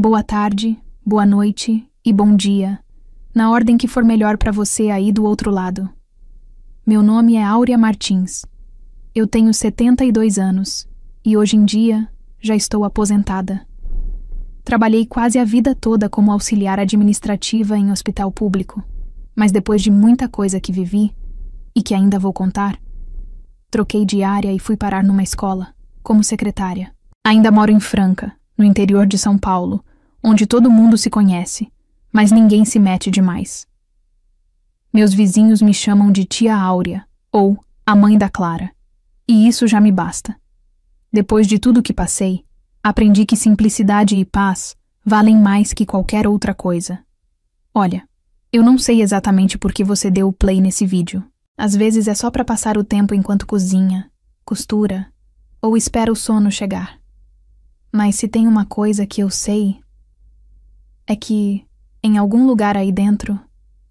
Boa tarde, boa noite e bom dia, na ordem que for melhor para você aí do outro lado. Meu nome é Áurea Martins. Eu tenho 72 anos e hoje em dia já estou aposentada. Trabalhei quase a vida toda como auxiliar administrativa em hospital público, mas depois de muita coisa que vivi, e que ainda vou contar, troquei de área e fui parar numa escola, como secretária. Ainda moro em Franca, no interior de São Paulo, onde todo mundo se conhece, mas ninguém se mete demais. Meus vizinhos me chamam de tia Áurea, ou a mãe da Clara, e isso já me basta. Depois de tudo que passei, aprendi que simplicidade e paz valem mais que qualquer outra coisa. Olha, eu não sei exatamente por que você deu o play nesse vídeo. Às vezes é só para passar o tempo enquanto cozinha, costura, ou espera o sono chegar. Mas se tem uma coisa que eu sei, é que, em algum lugar aí dentro,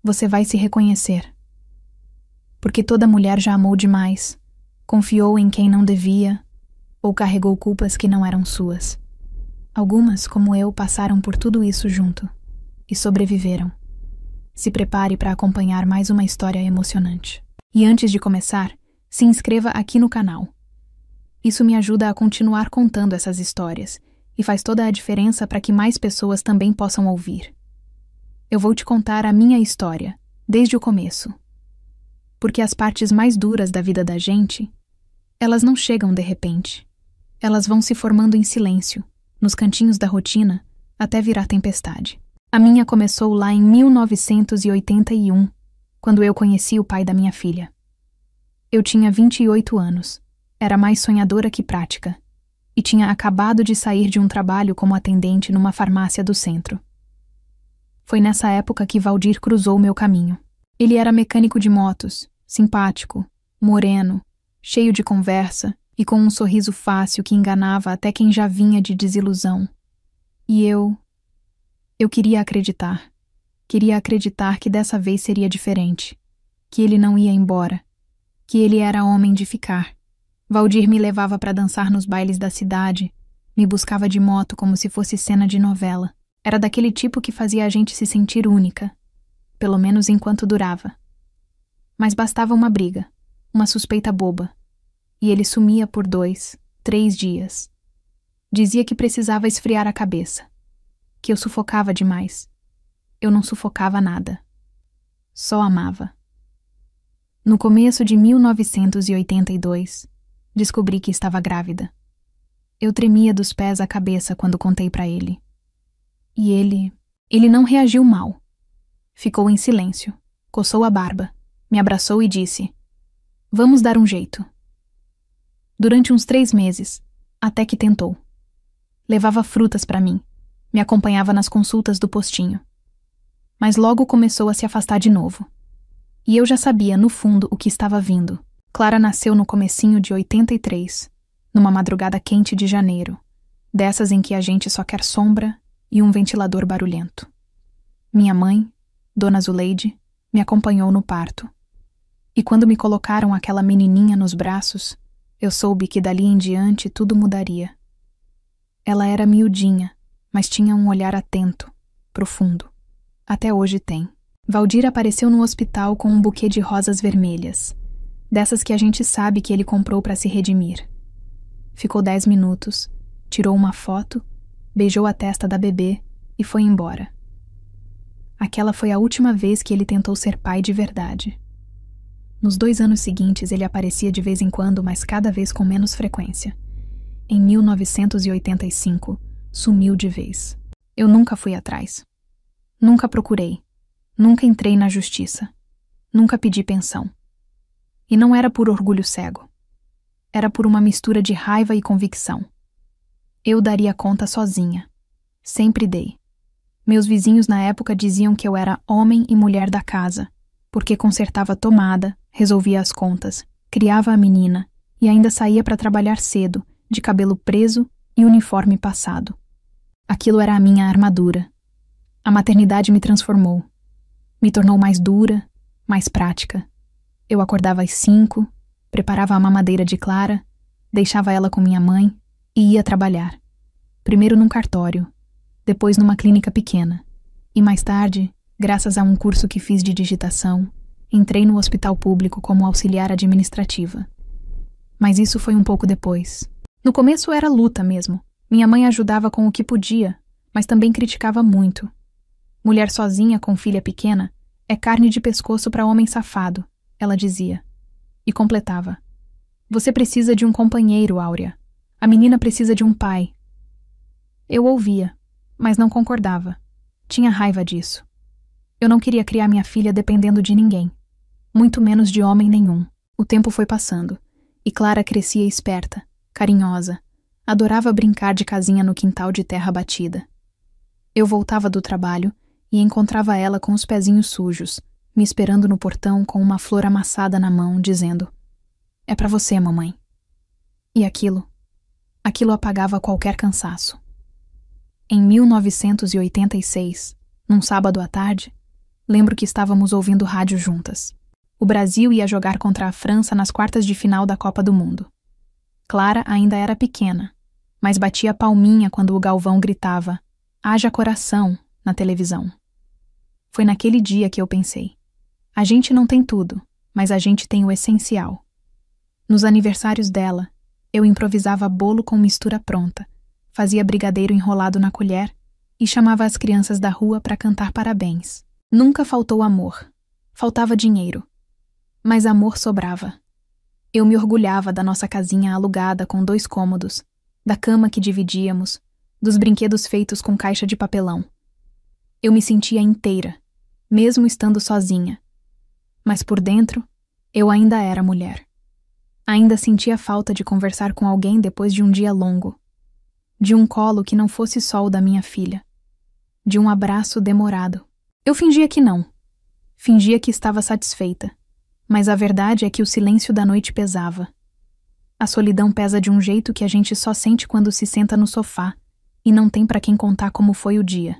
você vai se reconhecer. Porque toda mulher já amou demais, confiou em quem não devia, ou carregou culpas que não eram suas. Algumas, como eu, passaram por tudo isso junto, e sobreviveram. Se prepare para acompanhar mais uma história emocionante. E antes de começar, se inscreva aqui no canal. Isso me ajuda a continuar contando essas histórias e faz toda a diferença para que mais pessoas também possam ouvir. Eu vou te contar a minha história, desde o começo. Porque as partes mais duras da vida da gente, elas não chegam de repente. Elas vão se formando em silêncio, nos cantinhos da rotina, até virar tempestade. A minha começou lá em 1981, quando eu conheci o pai da minha filha. Eu tinha 28 anos. Era mais sonhadora que prática, e tinha acabado de sair de um trabalho como atendente numa farmácia do centro. Foi nessa época que Valdir cruzou meu caminho. Ele era mecânico de motos, simpático, moreno, cheio de conversa e com um sorriso fácil que enganava até quem já vinha de desilusão. E eu queria acreditar. Queria acreditar que dessa vez seria diferente, que ele não ia embora, que ele era homem de ficar. Valdir me levava para dançar nos bailes da cidade, me buscava de moto como se fosse cena de novela. Era daquele tipo que fazia a gente se sentir única, pelo menos enquanto durava. Mas bastava uma briga, uma suspeita boba, e ele sumia por 2, 3 dias. Dizia que precisava esfriar a cabeça, que eu sufocava demais. Eu não sufocava nada, só amava. No começo de 1982, descobri que estava grávida. Eu tremia dos pés à cabeça quando contei para ele. E ele não reagiu mal. Ficou em silêncio, coçou a barba, me abraçou e disse: "Vamos dar um jeito." Durante uns 3 meses, até que tentou. Levava frutas para mim, me acompanhava nas consultas do postinho. Mas logo começou a se afastar de novo. E eu já sabia, no fundo, o que estava vindo. Clara nasceu no comecinho de 83, numa madrugada quente de janeiro, dessas em que a gente só quer sombra e um ventilador barulhento. Minha mãe, Dona Zuleide, me acompanhou no parto. E quando me colocaram aquela menininha nos braços, eu soube que dali em diante tudo mudaria. Ela era miudinha, mas tinha um olhar atento, profundo. Até hoje tem. Valdir apareceu no hospital com um buquê de rosas vermelhas, dessas que a gente sabe que ele comprou para se redimir. Ficou 10 minutos, tirou uma foto, beijou a testa da bebê e foi embora. Aquela foi a última vez que ele tentou ser pai de verdade. Nos 2 anos seguintes ele aparecia de vez em quando, mas cada vez com menos frequência. Em 1985, sumiu de vez. Eu nunca fui atrás. Nunca procurei. Nunca entrei na justiça. Nunca pedi pensão. E não era por orgulho cego. Era por uma mistura de raiva e convicção. Eu daria conta sozinha. Sempre dei. Meus vizinhos na época diziam que eu era homem e mulher da casa, porque consertava tomada, resolvia as contas, criava a menina e ainda saía para trabalhar cedo, de cabelo preso e uniforme passado. Aquilo era a minha armadura. A maternidade me transformou. Me tornou mais dura, mais prática. Eu acordava às 5, preparava a mamadeira de Clara, deixava ela com minha mãe e ia trabalhar. Primeiro num cartório, depois numa clínica pequena. E mais tarde, graças a um curso que fiz de digitação, entrei no hospital público como auxiliar administrativa. Mas isso foi um pouco depois. No começo era luta mesmo. Minha mãe ajudava com o que podia, mas também criticava muito. Mulher sozinha com filha pequena é carne de pescoço para homem safado, ela dizia. E completava: você precisa de um companheiro, Áurea. A menina precisa de um pai. Eu ouvia, mas não concordava. Tinha raiva disso. Eu não queria criar minha filha dependendo de ninguém, muito menos de homem nenhum. O tempo foi passando, e Clara crescia esperta, carinhosa. Adorava brincar de casinha no quintal de terra batida. Eu voltava do trabalho e encontrava ela com os pezinhos sujos, me esperando no portão com uma flor amassada na mão, dizendo: é pra você, mamãe. E aquilo apagava qualquer cansaço. Em 1986, num sábado à tarde, lembro que estávamos ouvindo rádio juntas. O Brasil ia jogar contra a França nas quartas de final da Copa do Mundo. Clara ainda era pequena, mas batia palminha quando o Galvão gritava: haja coração, na televisão. Foi naquele dia que eu pensei: a gente não tem tudo, mas a gente tem o essencial. Nos aniversários dela, eu improvisava bolo com mistura pronta, fazia brigadeiro enrolado na colher e chamava as crianças da rua para cantar parabéns. Nunca faltou amor, faltava dinheiro, mas amor sobrava. Eu me orgulhava da nossa casinha alugada com 2 cômodos, da cama que dividíamos, dos brinquedos feitos com caixa de papelão. Eu me sentia inteira, mesmo estando sozinha. Mas por dentro, eu ainda era mulher. Ainda sentia falta de conversar com alguém depois de um dia longo. De um colo que não fosse só o da minha filha. De um abraço demorado. Eu fingia que não. Fingia que estava satisfeita. Mas a verdade é que o silêncio da noite pesava. A solidão pesa de um jeito que a gente só sente quando se senta no sofá e não tem para quem contar como foi o dia.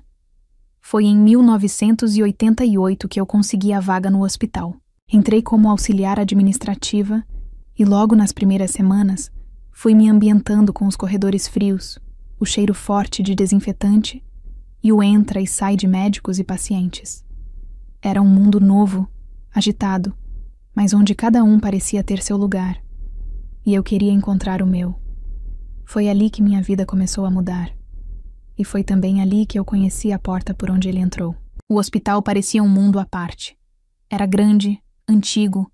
Foi em 1988 que eu consegui a vaga no hospital. Entrei como auxiliar administrativa e logo nas primeiras semanas fui me ambientando com os corredores frios, o cheiro forte de desinfetante e o entra e sai de médicos e pacientes. Era um mundo novo, agitado, mas onde cada um parecia ter seu lugar. E eu queria encontrar o meu. Foi ali que minha vida começou a mudar. E foi também ali que eu conheci a porta por onde ele entrou. O hospital parecia um mundo à parte. Era grande, antigo,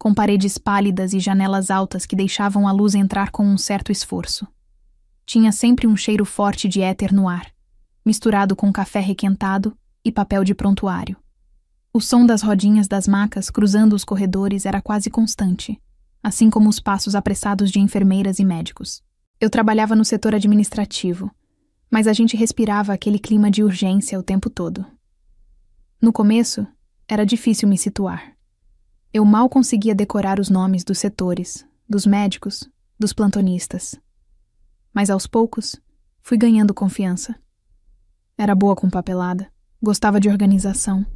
com paredes pálidas e janelas altas que deixavam a luz entrar com um certo esforço. Tinha sempre um cheiro forte de éter no ar, misturado com café requentado e papel de prontuário. O som das rodinhas das macas cruzando os corredores era quase constante, assim como os passos apressados de enfermeiras e médicos. Eu trabalhava no setor administrativo, mas a gente respirava aquele clima de urgência o tempo todo. No começo, era difícil me situar. Eu mal conseguia decorar os nomes dos setores, dos médicos, dos plantonistas. Mas aos poucos, fui ganhando confiança. Era boa com papelada, gostava de organização,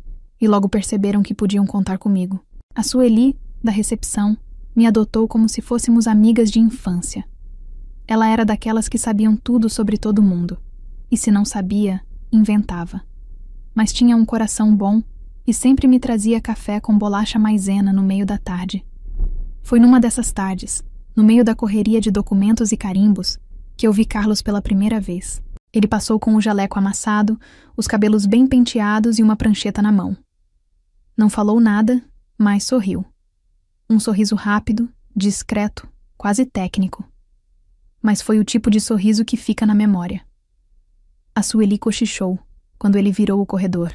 e logo perceberam que podiam contar comigo. A Sueli, da recepção, me adotou como se fôssemos amigas de infância. Ela era daquelas que sabiam tudo sobre todo mundo, e se não sabia, inventava. Mas tinha um coração bom e sempre me trazia café com bolacha maisena no meio da tarde. Foi numa dessas tardes, no meio da correria de documentos e carimbos, que eu vi Carlos pela primeira vez. Ele passou com o jaleco amassado, os cabelos bem penteados e uma prancheta na mão. Não falou nada, mas sorriu. Um sorriso rápido, discreto, quase técnico. Mas foi o tipo de sorriso que fica na memória. A Sueli cochichou, quando ele virou o corredor.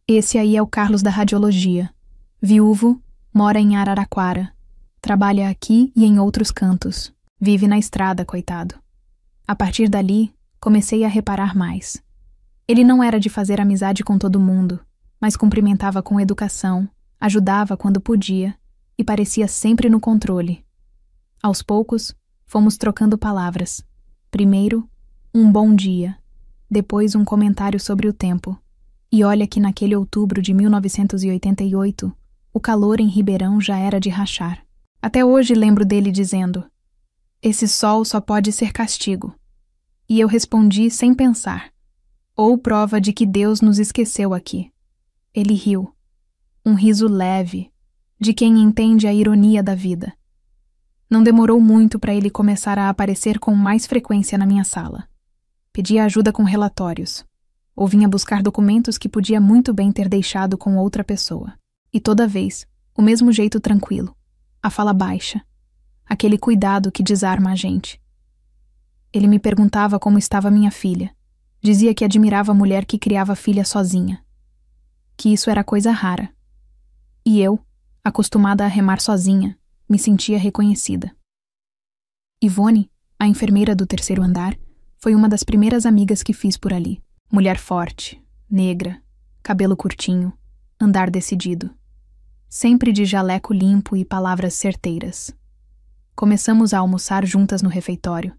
Esse aí é o Carlos da radiologia. Viúvo, mora em Araraquara. Trabalha aqui e em outros cantos. Vive na estrada, coitado. A partir dali, comecei a reparar mais. Ele não era de fazer amizade com todo mundo, mas cumprimentava com educação, ajudava quando podia e parecia sempre no controle. Aos poucos, fomos trocando palavras. Primeiro, um bom dia. Depois um comentário sobre o tempo. E olha que naquele outubro de 1988, o calor em Ribeirão já era de rachar. Até hoje lembro dele dizendo: esse sol só pode ser castigo. E eu respondi sem pensar: Ou prova de que Deus nos esqueceu aqui. Ele riu. Um riso leve, de quem entende a ironia da vida. Não demorou muito para ele começar a aparecer com mais frequência na minha sala. Pedia ajuda com relatórios. Ou vinha buscar documentos que podia muito bem ter deixado com outra pessoa. E toda vez, o mesmo jeito tranquilo, a fala baixa, aquele cuidado que desarma a gente. Ele me perguntava como estava minha filha. Dizia que admirava a mulher que criava filha sozinha. Que isso era coisa rara. E eu, acostumada a remar sozinha, me sentia reconhecida. Ivone, a enfermeira do 3º andar, foi uma das primeiras amigas que fiz por ali. Mulher forte, negra, cabelo curtinho, andar decidido. Sempre de jaleco limpo e palavras certeiras. Começamos a almoçar juntas no refeitório,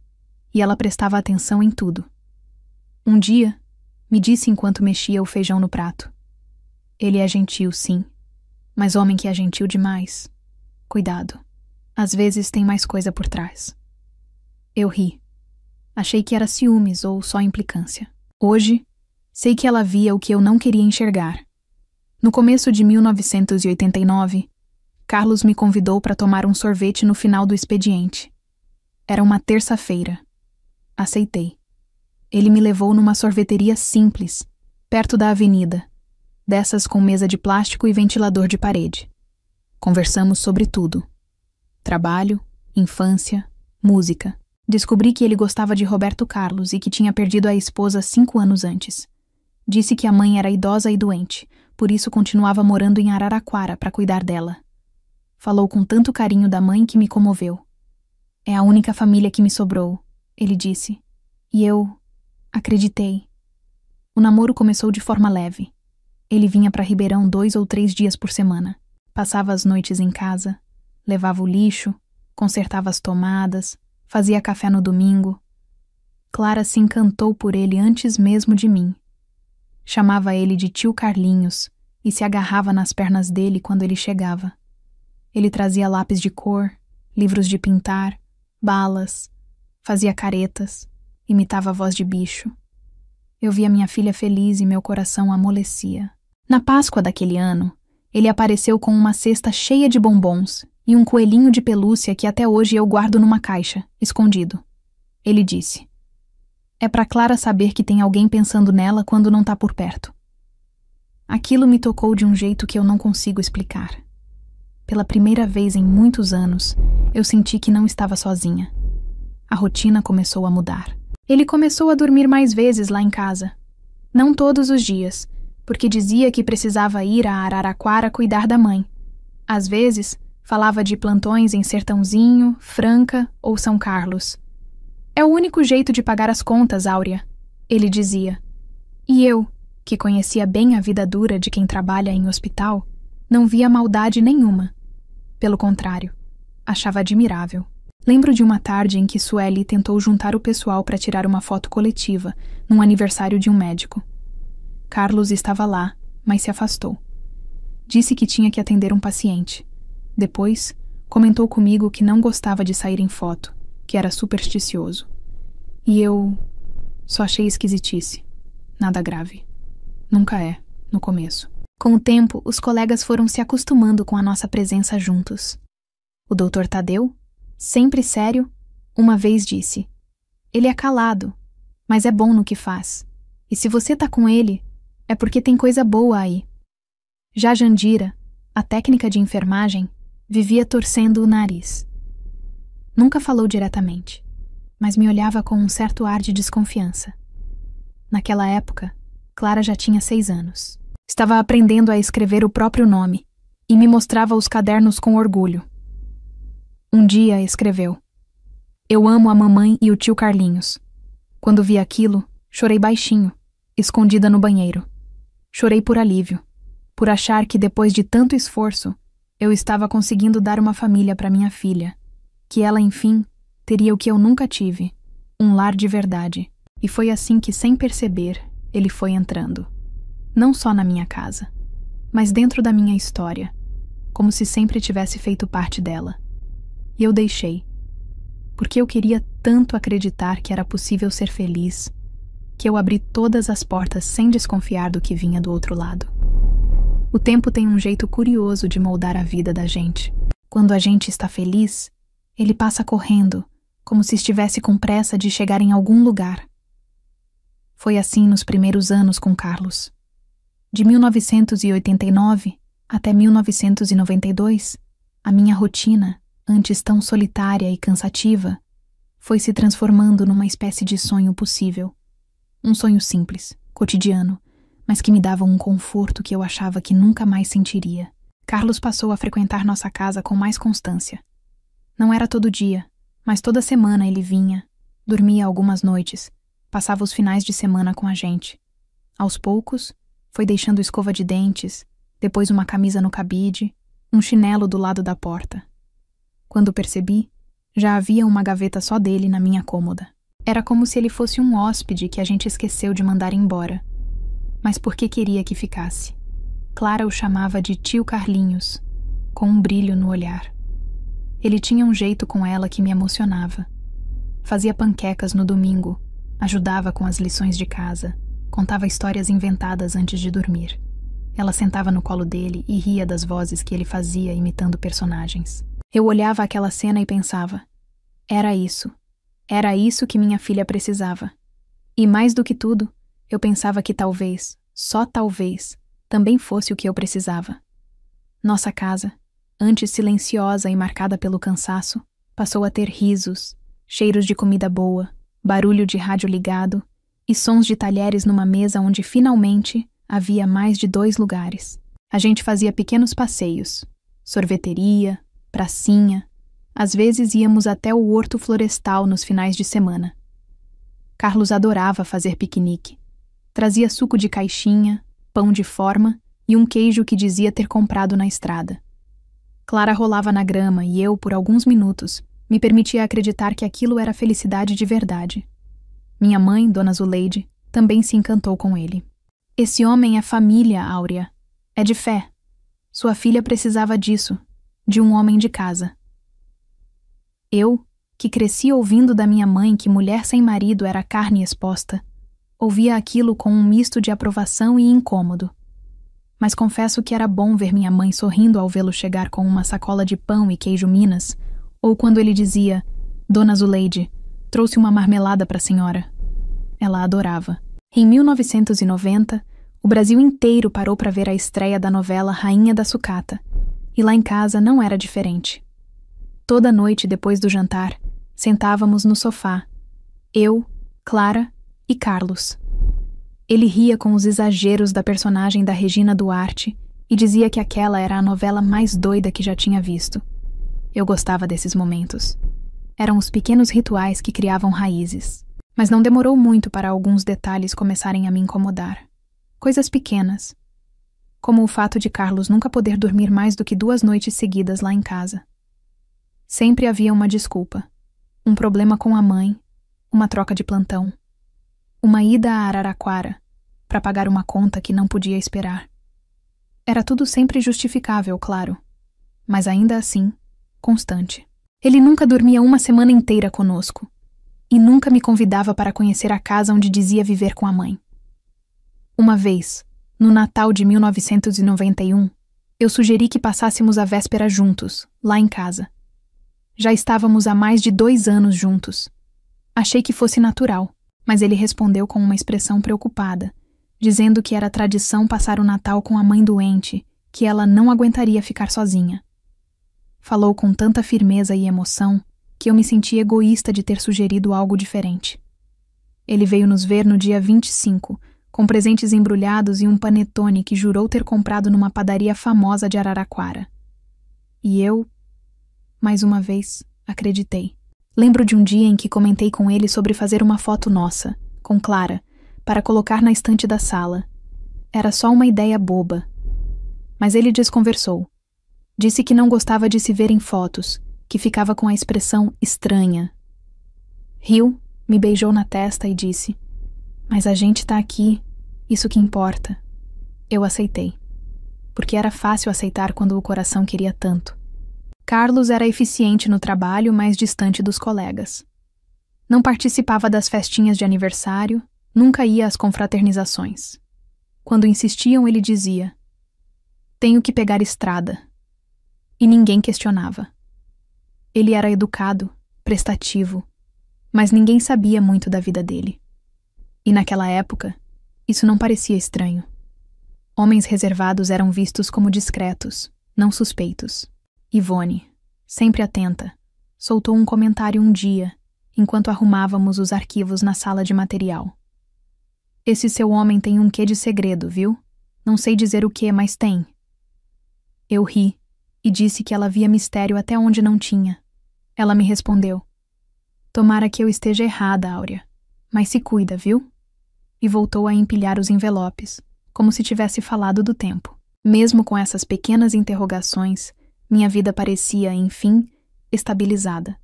e ela prestava atenção em tudo. Um dia, me disse enquanto mexia o feijão no prato. Ele é gentil, sim, mas homem que é gentil demais. Cuidado, às vezes tem mais coisa por trás. Eu ri. Achei que era ciúmes ou só implicância. Hoje, sei que ela via o que eu não queria enxergar. No começo de 1989, Carlos me convidou para tomar um sorvete no final do expediente. Era uma terça-feira. Aceitei. Ele me levou numa sorveteria simples, perto da avenida, dessas com mesa de plástico e ventilador de parede. Conversamos sobre tudo. Trabalho, infância, música. Descobri que ele gostava de Roberto Carlos e que tinha perdido a esposa 5 anos antes. Disse que a mãe era idosa e doente, por isso continuava morando em Araraquara para cuidar dela. Falou com tanto carinho da mãe que me comoveu. É a única família que me sobrou, ele disse. E eu acreditei. O namoro começou de forma leve. Ele vinha para Ribeirão 2 ou 3 dias por semana. Passava as noites em casa, levava o lixo, consertava as tomadas, fazia café no domingo. Clara se encantou por ele antes mesmo de mim. Chamava ele de tio Carlinhos e se agarrava nas pernas dele quando ele chegava. Ele trazia lápis de cor, livros de pintar, balas, fazia caretas, imitava a voz de bicho. Eu via minha filha feliz e meu coração amolecia. Na Páscoa daquele ano, ele apareceu com uma cesta cheia de bombons e um coelhinho de pelúcia que até hoje eu guardo numa caixa, escondido. Ele disse: "É pra Clara saber que tem alguém pensando nela quando não tá por perto." Aquilo me tocou de um jeito que eu não consigo explicar. Pela primeira vez em muitos anos, eu senti que não estava sozinha. A rotina começou a mudar. Ele começou a dormir mais vezes lá em casa. Não todos os dias, porque dizia que precisava ir a Araraquara cuidar da mãe. Às vezes, falava de plantões em Sertãozinho, Franca ou São Carlos. "É o único jeito de pagar as contas, Áurea", ele dizia. E eu, que conhecia bem a vida dura de quem trabalha em hospital, não via maldade nenhuma. Pelo contrário, achava admirável. Lembro de uma tarde em que Sueli tentou juntar o pessoal para tirar uma foto coletiva, num aniversário de um médico. Carlos estava lá, mas se afastou. Disse que tinha que atender um paciente. Depois, comentou comigo que não gostava de sair em foto, que era supersticioso. E eu só achei esquisitice. Nada grave. Nunca é, no começo. Com o tempo, os colegas foram se acostumando com a nossa presença juntos. O Dr. Tadeu, sempre sério, uma vez disse: "Ele é calado, mas é bom no que faz. E se você tá com ele, é porque tem coisa boa aí." Já Jandira, a técnica de enfermagem, vivia torcendo o nariz. Nunca falou diretamente, mas me olhava com um certo ar de desconfiança. Naquela época, Clara já tinha 6 anos. Estava aprendendo a escrever o próprio nome e me mostrava os cadernos com orgulho. Um dia escreveu: "Eu amo a mamãe e o tio Carlinhos." Quando vi aquilo, chorei baixinho, escondida no banheiro. Chorei por alívio, por achar que depois de tanto esforço, eu estava conseguindo dar uma família para minha filha, que ela, enfim, teria o que eu nunca tive, um lar de verdade. E foi assim que, sem perceber, ele foi entrando. Não só na minha casa, mas dentro da minha história, como se sempre tivesse feito parte dela. E eu deixei, porque eu queria tanto acreditar que era possível ser feliz, que eu abri todas as portas sem desconfiar do que vinha do outro lado. O tempo tem um jeito curioso de moldar a vida da gente. Quando a gente está feliz, ele passa correndo, como se estivesse com pressa de chegar em algum lugar. Foi assim nos primeiros anos com Carlos. De 1989 até 1992, a minha rotina, antes tão solitária e cansativa, foi se transformando numa espécie de sonho possível. Um sonho simples, cotidiano, mas que me dava um conforto que eu achava que nunca mais sentiria. Carlos passou a frequentar nossa casa com mais constância. Não era todo dia, mas toda semana ele vinha, dormia algumas noites, passava os finais de semana com a gente. Aos poucos, foi deixando escova de dentes, depois uma camisa no cabide, um chinelo do lado da porta. Quando percebi, já havia uma gaveta só dele na minha cômoda. Era como se ele fosse um hóspede que a gente esqueceu de mandar embora. Mas porque queria que ficasse. Clara o chamava de tio Carlinhos, com um brilho no olhar. Ele tinha um jeito com ela que me emocionava. Fazia panquecas no domingo, ajudava com as lições de casa, contava histórias inventadas antes de dormir. Ela sentava no colo dele e ria das vozes que ele fazia imitando personagens. Eu olhava aquela cena e pensava, era isso que minha filha precisava. E mais do que tudo, eu pensava que talvez, só talvez, também fosse o que eu precisava. Nossa casa, antes silenciosa e marcada pelo cansaço, passou a ter risos, cheiros de comida boa, barulho de rádio ligado e sons de talheres numa mesa onde finalmente havia mais de 2 lugares. A gente fazia pequenos passeios, sorveteria, pracinha, às vezes íamos até o horto florestal nos finais de semana. Carlos adorava fazer piquenique. Trazia suco de caixinha, pão de forma e um queijo que dizia ter comprado na estrada. Clara rolava na grama e eu, por alguns minutos, me permitia acreditar que aquilo era felicidade de verdade. Minha mãe, Dona Zuleide, também se encantou com ele. Esse homem é família, Áurea. É de fé. Sua filha precisava disso, de um homem de casa. Eu, que cresci ouvindo da minha mãe que mulher sem marido era carne exposta, ouvia aquilo com um misto de aprovação e incômodo. Mas confesso que era bom ver minha mãe sorrindo ao vê-lo chegar com uma sacola de pão e queijo Minas, ou quando ele dizia, Dona Zuleide, trouxe uma marmelada para a senhora. Ela adorava. Em 1990, o Brasil inteiro parou para ver a estreia da novela Rainha da Sucata, e lá em casa não era diferente. Toda noite depois do jantar, sentávamos no sofá, eu, Clara e Carlos. Ele ria com os exageros da personagem da Regina Duarte e dizia que aquela era a novela mais doida que já tinha visto. Eu gostava desses momentos. Eram os pequenos rituais que criavam raízes. Mas não demorou muito para alguns detalhes começarem a me incomodar. Coisas pequenas, como o fato de Carlos nunca poder dormir mais do que 2 noites seguidas lá em casa. Sempre havia uma desculpa, um problema com a mãe, uma troca de plantão, uma ida a Araraquara, para pagar uma conta que não podia esperar. Era tudo sempre justificável, claro, mas ainda assim, constante. Ele nunca dormia uma semana inteira conosco, e nunca me convidava para conhecer a casa onde dizia viver com a mãe. Uma vez, no Natal de 1991, eu sugeri que passássemos a véspera juntos, lá em casa. Já estávamos há mais de 2 anos juntos. Achei que fosse natural, mas ele respondeu com uma expressão preocupada, dizendo que era tradição passar o Natal com a mãe doente, que ela não aguentaria ficar sozinha. Falou com tanta firmeza e emoção que eu me senti egoísta de ter sugerido algo diferente. Ele veio nos ver no dia 25, com presentes embrulhados e um panetone que jurou ter comprado numa padaria famosa de Araraquara. E eu, mais uma vez, acreditei. Lembro de um dia em que comentei com ele sobre fazer uma foto nossa, com Clara, para colocar na estante da sala. Era só uma ideia boba. Mas ele desconversou. Disse que não gostava de se ver em fotos, que ficava com a expressão estranha. Riu, me beijou na testa e disse, mas a gente tá aqui, isso que importa. Eu aceitei, porque era fácil aceitar quando o coração queria tanto. Carlos era eficiente no trabalho, mas distante dos colegas. Não participava das festinhas de aniversário, Nunca ia às confraternizações. Quando insistiam, ele dizia: "Tenho que pegar estrada." E ninguém questionava. Ele era educado, prestativo, mas ninguém sabia muito da vida dele. E naquela época, isso não parecia estranho. Homens reservados eram vistos como discretos, não suspeitos. Ivone, sempre atenta, soltou um comentário um dia, enquanto arrumávamos os arquivos na sala de material. "Esse seu homem tem um quê de segredo, viu? Não sei dizer o que, mas tem." Eu ri e disse que ela via mistério até onde não tinha. Ela me respondeu: "Tomara que eu esteja errada, Áurea, mas se cuida, viu?" E voltou a empilhar os envelopes, como se tivesse falado do tempo. Mesmo com essas pequenas interrogações, minha vida parecia, enfim, estabilizada.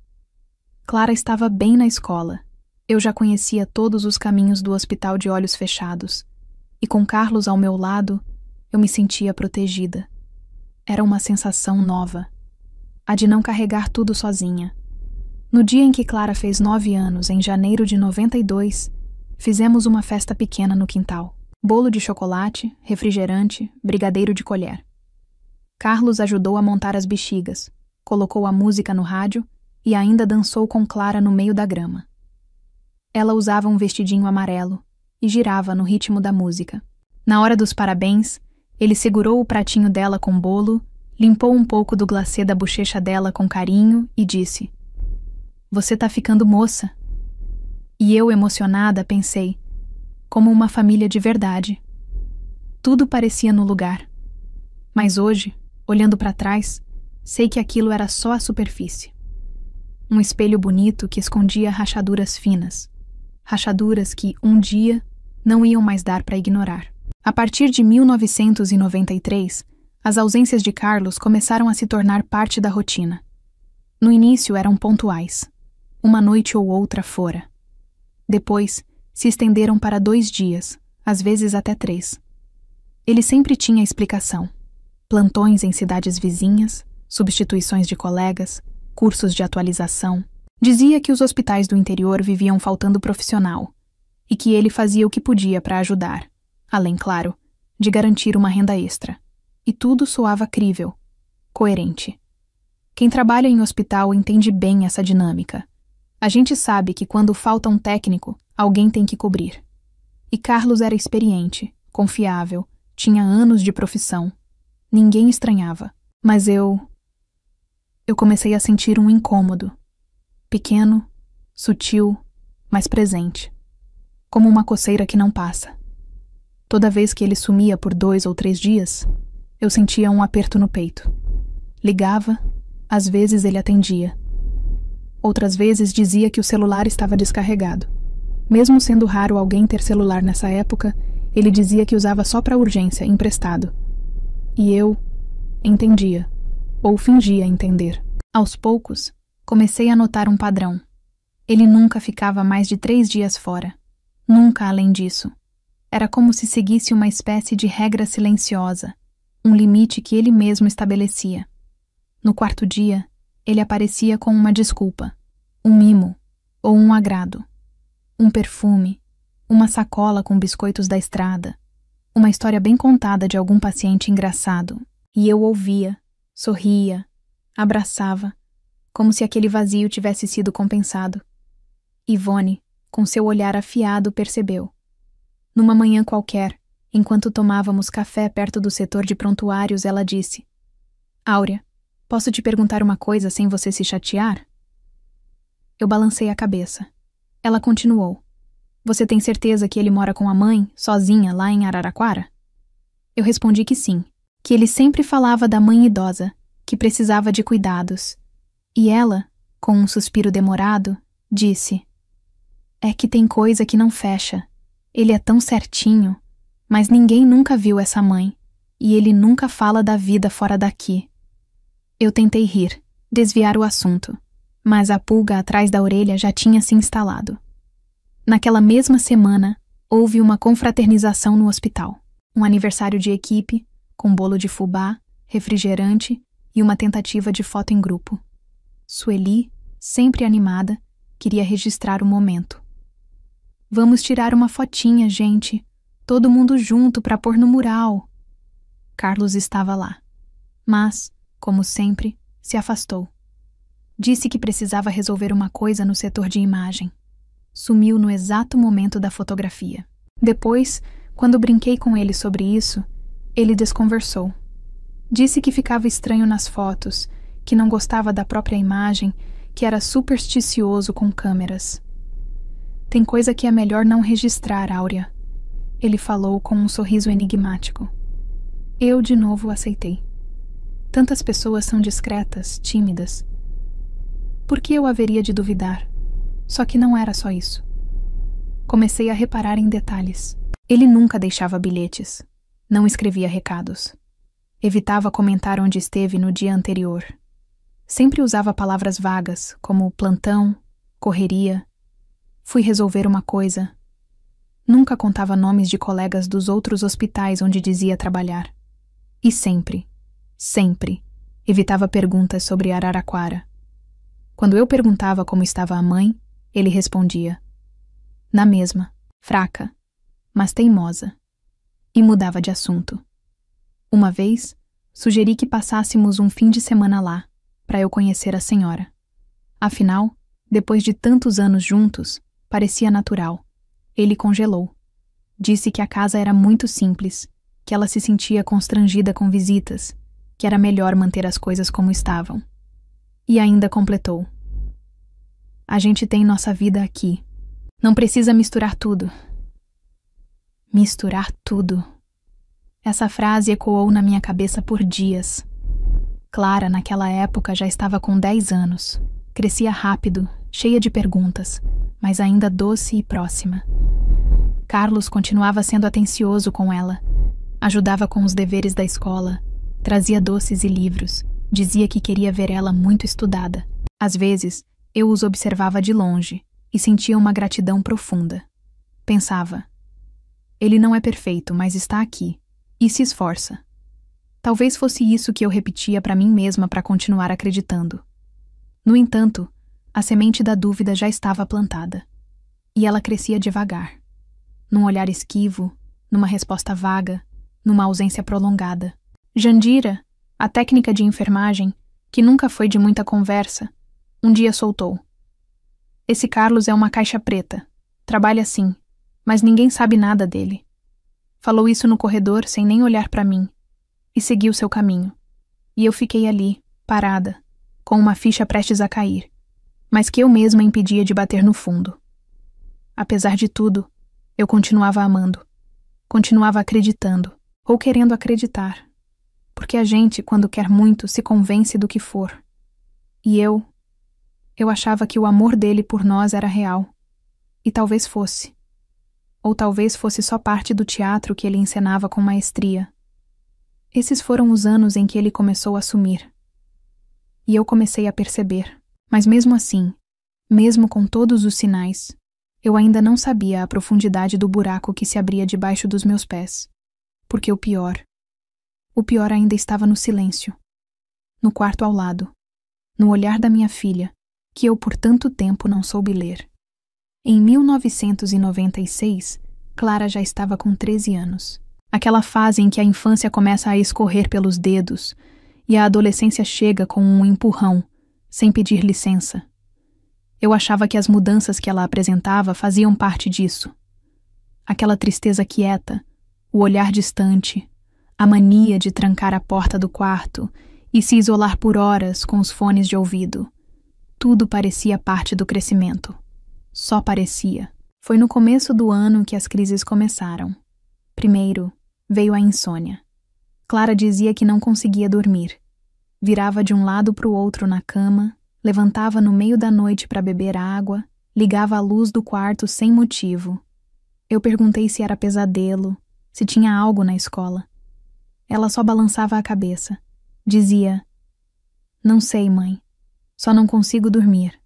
Clara estava bem na escola. Eu já conhecia todos os caminhos do hospital de olhos fechados. E com Carlos ao meu lado, eu me sentia protegida. Era uma sensação nova. A de não carregar tudo sozinha. No dia em que Clara fez 9 anos, em janeiro de 92, fizemos uma festa pequena no quintal. Bolo de chocolate, refrigerante, brigadeiro de colher. Carlos ajudou a montar as bexigas, colocou a música no rádio e ainda dançou com Clara no meio da grama. Ela usava um vestidinho amarelo e girava no ritmo da música. Na hora dos parabéns, ele segurou o pratinho dela com bolo, limpou um pouco do glacê da bochecha dela com carinho e disse: "Você tá ficando moça." E eu, emocionada, pensei: como uma família de verdade. Tudo parecia no lugar. Mas hoje, olhando para trás, sei que aquilo era só a superfície. Um espelho bonito que escondia rachaduras finas. Rachaduras que, um dia, não iam mais dar para ignorar. A partir de 1993, as ausências de Carlos começaram a se tornar parte da rotina. No início eram pontuais. Uma noite ou outra fora. Depois, se estenderam para 2 dias, às vezes até 3. Ele sempre tinha explicação. Plantões em cidades vizinhas, substituições de colegas, cursos de atualização. Dizia que os hospitais do interior viviam faltando profissional e que ele fazia o que podia para ajudar, além, claro, de garantir uma renda extra. E tudo soava crível, coerente. Quem trabalha em hospital entende bem essa dinâmica. A gente sabe que quando falta um técnico, alguém tem que cobrir. E Carlos era experiente, confiável, tinha anos de profissão. Ninguém estranhava. Mas eu comecei a sentir um incômodo. Pequeno, sutil, mas presente. Como uma coceira que não passa. Toda vez que ele sumia por 2 ou 3 dias, eu sentia um aperto no peito. Ligava, às vezes ele atendia. Outras vezes dizia que o celular estava descarregado. Mesmo sendo raro alguém ter celular nessa época, ele dizia que usava só para urgência, emprestado. E eu entendia, ou fingia entender. Aos poucos, comecei a notar um padrão. Ele nunca ficava mais de 3 dias fora. Nunca além disso. Era como se seguisse uma espécie de regra silenciosa, um limite que ele mesmo estabelecia. No 4º dia, ele aparecia com uma desculpa, um mimo ou um agrado. Um perfume, uma sacola com biscoitos da estrada, uma história bem contada de algum paciente engraçado. E eu ouvia, sorria, abraçava, como se aquele vazio tivesse sido compensado. Ivone, com seu olhar afiado, percebeu. Numa manhã qualquer, enquanto tomávamos café perto do setor de prontuários, ela disse: "Áurea, posso te perguntar uma coisa sem você se chatear?" Eu balancei a cabeça. Ela continuou: "Você tem certeza que ele mora com a mãe, sozinha, lá em Araraquara?" Eu respondi que sim, que ele sempre falava da mãe idosa, que precisava de cuidados. E ela, com um suspiro demorado, disse: "É que tem coisa que não fecha. Ele é tão certinho, mas ninguém nunca viu essa mãe, e ele nunca fala da vida fora daqui." Eu tentei rir, desviar o assunto, mas a pulga atrás da orelha já tinha se instalado. Naquela mesma semana, houve uma confraternização no hospital. Um aniversário de equipe, com bolo de fubá, refrigerante e uma tentativa de foto em grupo. Sueli, sempre animada, queria registrar o momento. Vamos tirar uma fotinha, gente. Todo mundo junto para pôr no mural. Carlos estava lá. Mas, como sempre, se afastou. Disse que precisava resolver uma coisa no setor de imagem. Sumiu no exato momento da fotografia. Depois, quando brinquei com ele sobre isso, ele desconversou. Disse que ficava estranho nas fotos, que não gostava da própria imagem, que era supersticioso com câmeras. Tem coisa que é melhor não registrar, Áurea. Ele falou com um sorriso enigmático. Eu, de novo, aceitei. Tantas pessoas são discretas, tímidas. Por que eu haveria de duvidar? Só que não era só isso. Comecei a reparar em detalhes. Ele nunca deixava bilhetes. Não escrevia recados. Evitava comentar onde esteve no dia anterior. Sempre usava palavras vagas, como plantão, correria. Fui resolver uma coisa. Nunca contava nomes de colegas dos outros hospitais onde dizia trabalhar. E sempre, evitava perguntas sobre Araraquara. Quando eu perguntava como estava a mãe, ele respondia. Na mesma, fraca, mas teimosa. E mudava de assunto. Uma vez, sugeri que passássemos um fim de semana lá, para eu conhecer a senhora. Afinal, depois de tantos anos juntos, parecia natural. Ele congelou. Disse que a casa era muito simples, que ela se sentia constrangida com visitas, que era melhor manter as coisas como estavam. E ainda completou. A gente tem nossa vida aqui. Não precisa misturar tudo. Misturar tudo. Essa frase ecoou na minha cabeça por dias. Clara, naquela época, já estava com 10 anos. Crescia rápido, cheia de perguntas, mas ainda doce e próxima. Carlos continuava sendo atencioso com ela. Ajudava com os deveres da escola, trazia doces e livros, dizia que queria ver ela muito estudada. Às vezes, eu os observava de longe e sentia uma gratidão profunda. Pensava, ele não é perfeito, mas está aqui, e se esforça. Talvez fosse isso que eu repetia para mim mesma para continuar acreditando. No entanto, a semente da dúvida já estava plantada, e ela crescia devagar, num olhar esquivo, numa resposta vaga, numa ausência prolongada. Jandira, a técnica de enfermagem, que nunca foi de muita conversa, um dia soltou. Esse Carlos é uma caixa preta. Trabalha assim, mas ninguém sabe nada dele. Falou isso no corredor sem nem olhar para mim, e seguiu seu caminho. E eu fiquei ali, parada, com uma ficha prestes a cair, mas que eu mesma impedia de bater no fundo. Apesar de tudo, eu continuava amando, continuava acreditando, ou querendo acreditar, porque a gente, quando quer muito, se convence do que for. E eu achava que o amor dele por nós era real, e talvez fosse. Ou talvez fosse só parte do teatro que ele encenava com maestria. Esses foram os anos em que ele começou a sumir. E eu comecei a perceber, mas mesmo assim, mesmo com todos os sinais, eu ainda não sabia a profundidade do buraco que se abria debaixo dos meus pés. Porque o pior ainda estava no silêncio, no quarto ao lado, no olhar da minha filha, que eu por tanto tempo não soube ler. Em 1996, Clara já estava com 13 anos. Aquela fase em que a infância começa a escorrer pelos dedos e a adolescência chega com um empurrão, sem pedir licença. Eu achava que as mudanças que ela apresentava faziam parte disso. Aquela tristeza quieta, o olhar distante, a mania de trancar a porta do quarto e se isolar por horas com os fones de ouvido. Tudo parecia parte do crescimento. Só parecia. Foi no começo do ano que as crises começaram. Primeiro, veio a insônia. Clara dizia que não conseguia dormir. Virava de um lado para o outro na cama, levantava no meio da noite para beber água, ligava a luz do quarto sem motivo. Eu perguntei se era pesadelo, se tinha algo na escola. Ela só balançava a cabeça. Dizia, não sei, mãe. Só não consigo dormir.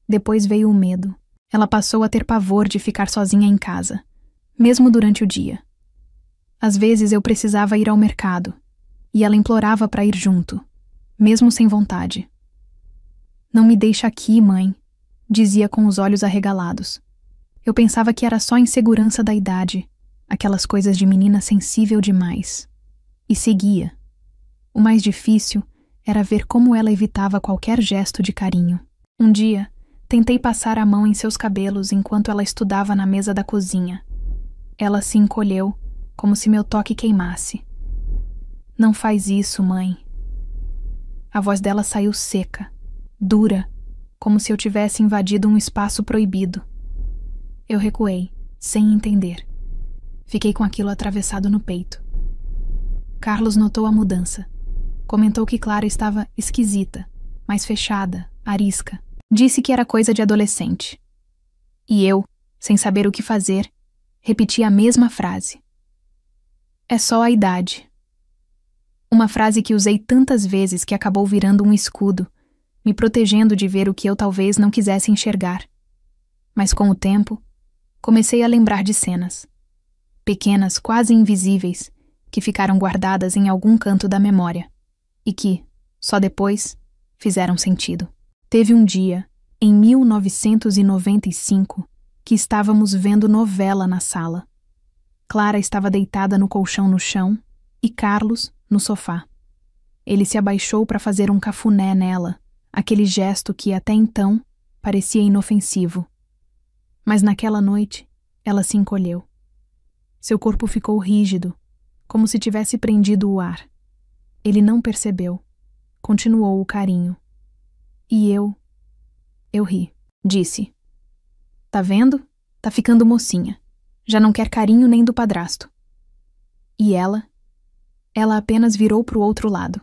Depois veio o medo. Ela passou a ter pavor de ficar sozinha em casa, mesmo durante o dia. Às vezes eu precisava ir ao mercado, e ela implorava para ir junto, mesmo sem vontade. Não me deixa aqui, mãe, dizia com os olhos arregalados. Eu pensava que era só insegurança da idade, aquelas coisas de menina sensível demais. E seguia. O mais difícil era ver como ela evitava qualquer gesto de carinho. Um dia, tentei passar a mão em seus cabelos enquanto ela estudava na mesa da cozinha. Ela se encolheu, como se meu toque queimasse. Não faz isso, mãe. A voz dela saiu seca, dura, como se eu tivesse invadido um espaço proibido. Eu recuei, sem entender. Fiquei com aquilo atravessado no peito. Carlos notou a mudança. Comentou que Clara estava esquisita, mais fechada, arisca. Disse que era coisa de adolescente. E eu, sem saber o que fazer, repeti a mesma frase. É só a idade. Uma frase que usei tantas vezes que acabou virando um escudo, me protegendo de ver o que eu talvez não quisesse enxergar. Mas com o tempo, comecei a lembrar de cenas, pequenas, quase invisíveis, que ficaram guardadas em algum canto da memória, e que, só depois, fizeram sentido. Teve um dia, em 1995, que estávamos vendo novela na sala. Clara estava deitada no colchão no chão e Carlos no sofá. Ele se abaixou para fazer um cafuné nela, aquele gesto que até então parecia inofensivo. Mas naquela noite, ela se encolheu. Seu corpo ficou rígido, como se tivesse prendido o ar. Ele não percebeu. Continuou o carinho. E eu ri. Disse: Tá vendo? Tá ficando mocinha. Já não quer carinho nem do padrasto. E ela apenas virou pro outro lado.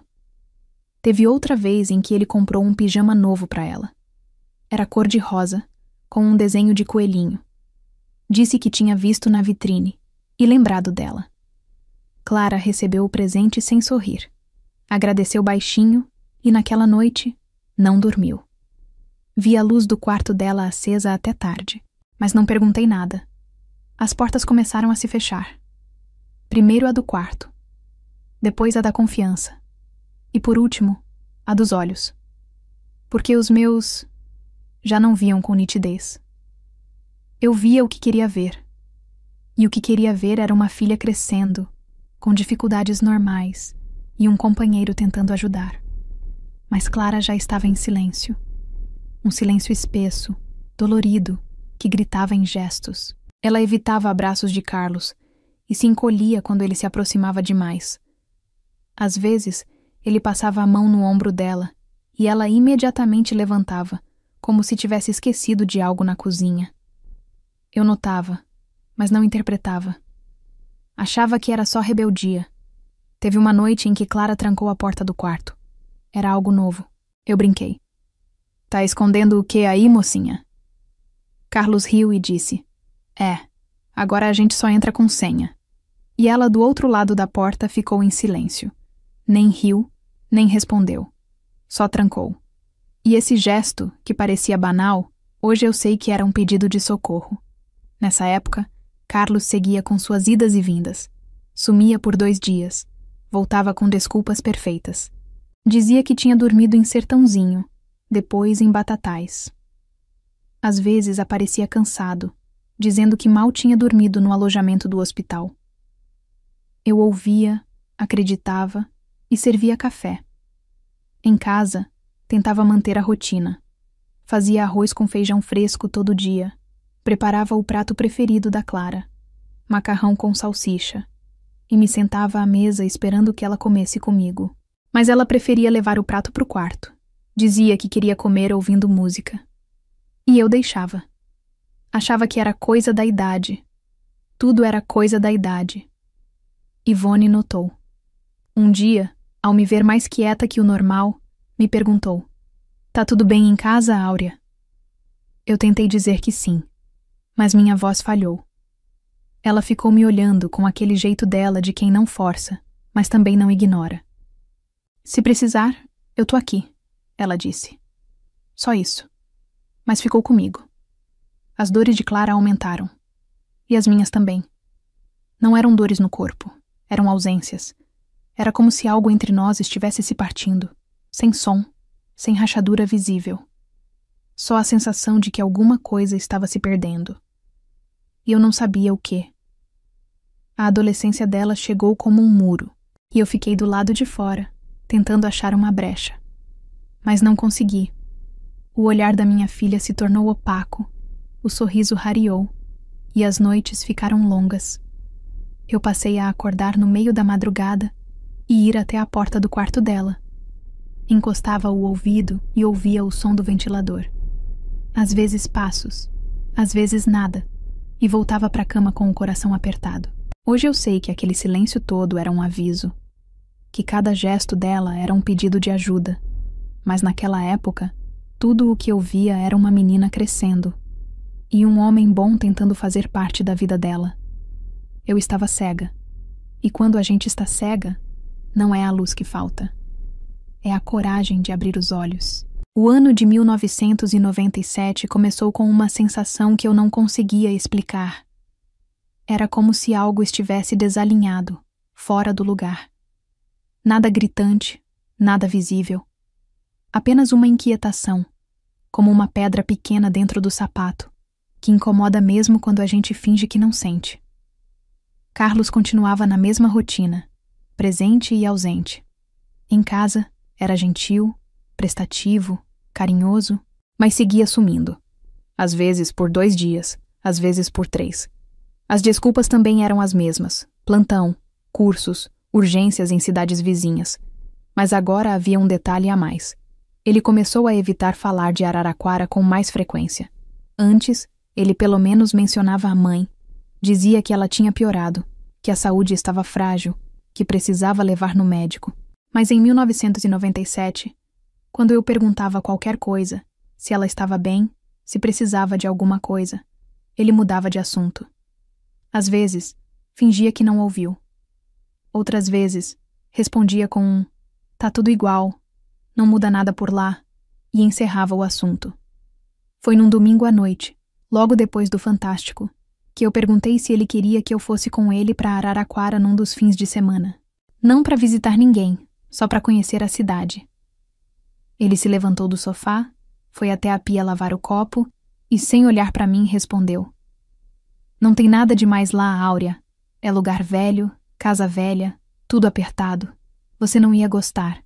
Teve outra vez em que ele comprou um pijama novo para ela. Era cor de rosa, com um desenho de coelhinho. Disse que tinha visto na vitrine e lembrado dela. Clara recebeu o presente sem sorrir. Agradeceu baixinho e naquela noite não dormiu. Vi a luz do quarto dela acesa até tarde, mas não perguntei nada. As portas começaram a se fechar. Primeiro a do quarto, depois a da confiança e, por último, a dos olhos. Porque os meus já não viam com nitidez. Eu via o que queria ver. E o que queria ver era uma filha crescendo, com dificuldades normais, e um companheiro tentando ajudar. Mas Clara já estava em silêncio. Um silêncio espesso, dolorido, que gritava em gestos. Ela evitava abraços de Carlos e se encolhia quando ele se aproximava demais. Às vezes, ele passava a mão no ombro dela e ela imediatamente levantava, como se tivesse esquecido de algo na cozinha. Eu notava, mas não interpretava. Achava que era só rebeldia. Teve uma noite em que Clara trancou a porta do quarto. Era algo novo. Eu brinquei. Tá escondendo o que aí, mocinha? Carlos riu e disse: agora a gente só entra com senha. E ela do outro lado da porta ficou em silêncio. Nem riu, nem respondeu. Só trancou. E esse gesto, que parecia banal, hoje eu sei que era um pedido de socorro. Nessa época, Carlos seguia com suas idas e vindas. Sumia por 2 dias. Voltava com desculpas perfeitas. Dizia que tinha dormido em Sertãozinho, depois em Batatais. Às vezes aparecia cansado, dizendo que mal tinha dormido no alojamento do hospital. Eu ouvia, acreditava e servia café. Em casa, tentava manter a rotina. Fazia arroz com feijão fresco todo dia. Preparava o prato preferido da Clara, macarrão com salsicha, e me sentava à mesa esperando que ela comesse comigo. Mas ela preferia levar o prato pro quarto. Dizia que queria comer ouvindo música. E eu deixava. Achava que era coisa da idade. Tudo era coisa da idade. Ivone notou. Um dia, ao me ver mais quieta que o normal, me perguntou: Tá tudo bem em casa, Áurea? Eu tentei dizer que sim, mas minha voz falhou. Ela ficou me olhando com aquele jeito dela de quem não força, mas também não ignora. Se precisar, eu tô aqui, ela disse. Só isso. Mas ficou comigo. As dores de Clara aumentaram. E as minhas também. Não eram dores no corpo, eram ausências. Era como se algo entre nós estivesse se partindo, sem som, sem rachadura visível. Só a sensação de que alguma coisa estava se perdendo. e eu não sabia o quê. A adolescência dela chegou como um muro, e eu fiquei do lado de fora, tentando achar uma brecha. Mas não consegui. O olhar da minha filha se tornou opaco, o sorriso rareou, e as noites ficaram longas. Eu passei a acordar no meio da madrugada e ir até a porta do quarto dela. Encostava o ouvido e ouvia o som do ventilador. Às vezes passos, às vezes nada, e voltava para a cama com o coração apertado. Hoje eu sei que aquele silêncio todo era um aviso, que cada gesto dela era um pedido de ajuda, mas naquela época, tudo o que eu via era uma menina crescendo, e um homem bom tentando fazer parte da vida dela. Eu estava cega, e quando a gente está cega, não é a luz que falta. É a coragem de abrir os olhos. O ano de 1997 começou com uma sensação que eu não conseguia explicar. Era como se algo estivesse desalinhado, fora do lugar. Nada gritante, nada visível. Apenas uma inquietação, como uma pedra pequena dentro do sapato, que incomoda mesmo quando a gente finge que não sente. Carlos continuava na mesma rotina, presente e ausente. Em casa, era gentil, prestativo, carinhoso, mas seguia sumindo. Às vezes por 2 dias, às vezes por 3. As desculpas também eram as mesmas: plantão, cursos, urgências em cidades vizinhas. Mas agora havia um detalhe a mais. Ele começou a evitar falar de Araraquara com mais frequência. Antes, ele pelo menos mencionava a mãe. Dizia que ela tinha piorado, que a saúde estava frágil, que precisava levar no médico. Mas em 1997, quando eu perguntava qualquer coisa, se ela estava bem, se precisava de alguma coisa, ele mudava de assunto. Às vezes, fingia que não ouviu. Outras vezes, respondia com um "tá tudo igual, não muda nada por lá", e encerrava o assunto. Foi num domingo à noite, logo depois do Fantástico, que eu perguntei se ele queria que eu fosse com ele para Araraquara num dos fins de semana. Não para visitar ninguém, só para conhecer a cidade. Ele se levantou do sofá, foi até a pia lavar o copo e, sem olhar para mim, respondeu: "Não tem nada de mais lá, Áurea. É lugar velho, casa velha, tudo apertado. Você não ia gostar."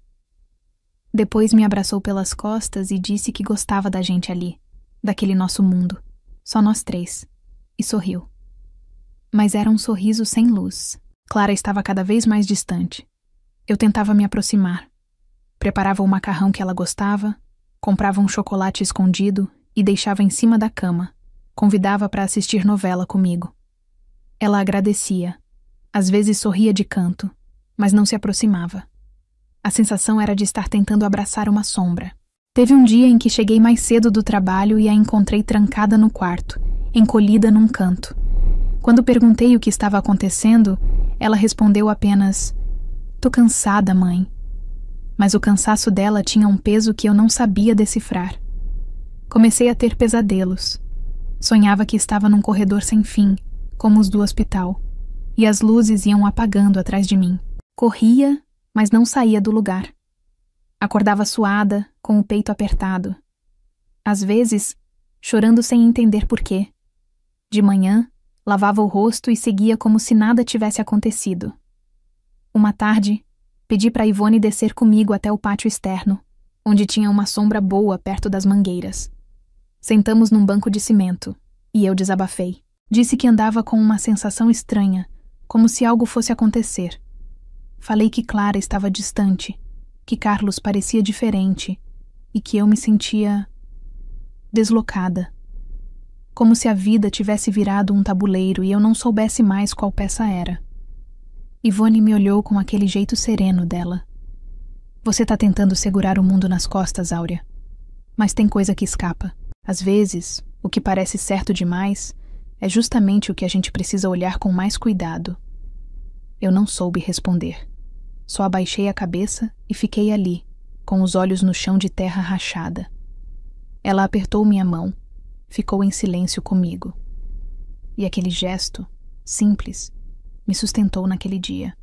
Depois me abraçou pelas costas e disse que gostava da gente ali, daquele nosso mundo, só nós 3, e sorriu. Mas era um sorriso sem luz. Clara estava cada vez mais distante. Eu tentava me aproximar. Preparava o macarrão que ela gostava, comprava um chocolate escondido e deixava em cima da cama. Convidava para assistir novela comigo. Ela agradecia. Às vezes sorria de canto, mas não se aproximava. A sensação era de estar tentando abraçar uma sombra. Teve um dia em que cheguei mais cedo do trabalho e a encontrei trancada no quarto, encolhida num canto. Quando perguntei o que estava acontecendo, ela respondeu apenas: "Tô cansada, mãe." Mas o cansaço dela tinha um peso que eu não sabia decifrar. Comecei a ter pesadelos. Sonhava que estava num corredor sem fim, como os do hospital, e as luzes iam apagando atrás de mim. Corria, mas não saía do lugar. Acordava suada, com o peito apertado. Às vezes, chorando sem entender por quê. De manhã, lavava o rosto e seguia como se nada tivesse acontecido. Uma tarde, pedi para Ivone descer comigo até o pátio externo, onde tinha uma sombra boa perto das mangueiras. Sentamos num banco de cimento, e eu desabafei. Disse que andava com uma sensação estranha, como se algo fosse acontecer. Falei que Clara estava distante, que Carlos parecia diferente, e que eu me sentia deslocada. Como se a vida tivesse virado um tabuleiro e eu não soubesse mais qual peça era. Ivone me olhou com aquele jeito sereno dela. "Você tá tentando segurar o mundo nas costas, Áurea. Mas tem coisa que escapa. Às vezes, o que parece certo demais é justamente o que a gente precisa olhar com mais cuidado." Eu não soube responder. Só abaixei a cabeça e fiquei ali, com os olhos no chão de terra rachada. Ela apertou minha mão, ficou em silêncio comigo. E aquele gesto, simples, me sustentou naquele dia.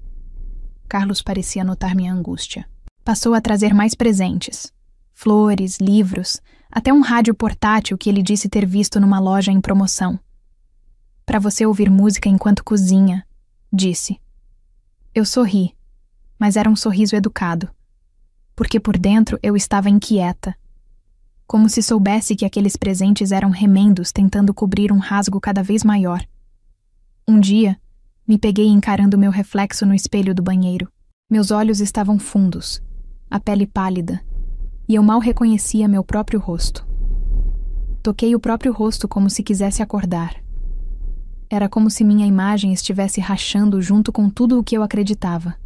Carlos parecia notar minha angústia. Passou a trazer mais presentes. Flores, livros, até um rádio portátil que ele disse ter visto numa loja em promoção. para você ouvir música enquanto cozinha, disse. Eu sorri, mas era um sorriso educado, porque por dentro eu estava inquieta, como se soubesse que aqueles presentes eram remendos tentando cobrir um rasgo cada vez maior. Um dia, me peguei encarando meu reflexo no espelho do banheiro. Meus olhos estavam fundos, a pele pálida, e eu mal reconhecia meu próprio rosto. Toquei o próprio rosto como se quisesse acordar. Era como se minha imagem estivesse rachando junto com tudo o que eu acreditava.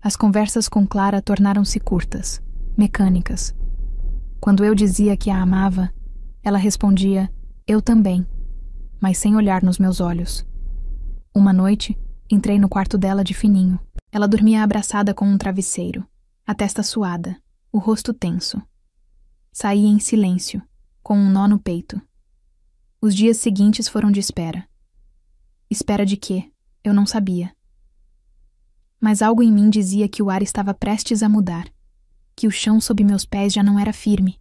As conversas com Clara tornaram-se curtas, mecânicas. Quando eu dizia que a amava, ela respondia, eu também, mas sem olhar nos meus olhos. Uma noite, entrei no quarto dela de fininho. Ela dormia abraçada com um travesseiro, a testa suada, o rosto tenso. Saí em silêncio, com um nó no peito. Os dias seguintes foram de espera. Espera de quê? Eu não sabia. Mas algo em mim dizia que o ar estava prestes a mudar, que o chão sob meus pés já não era firme.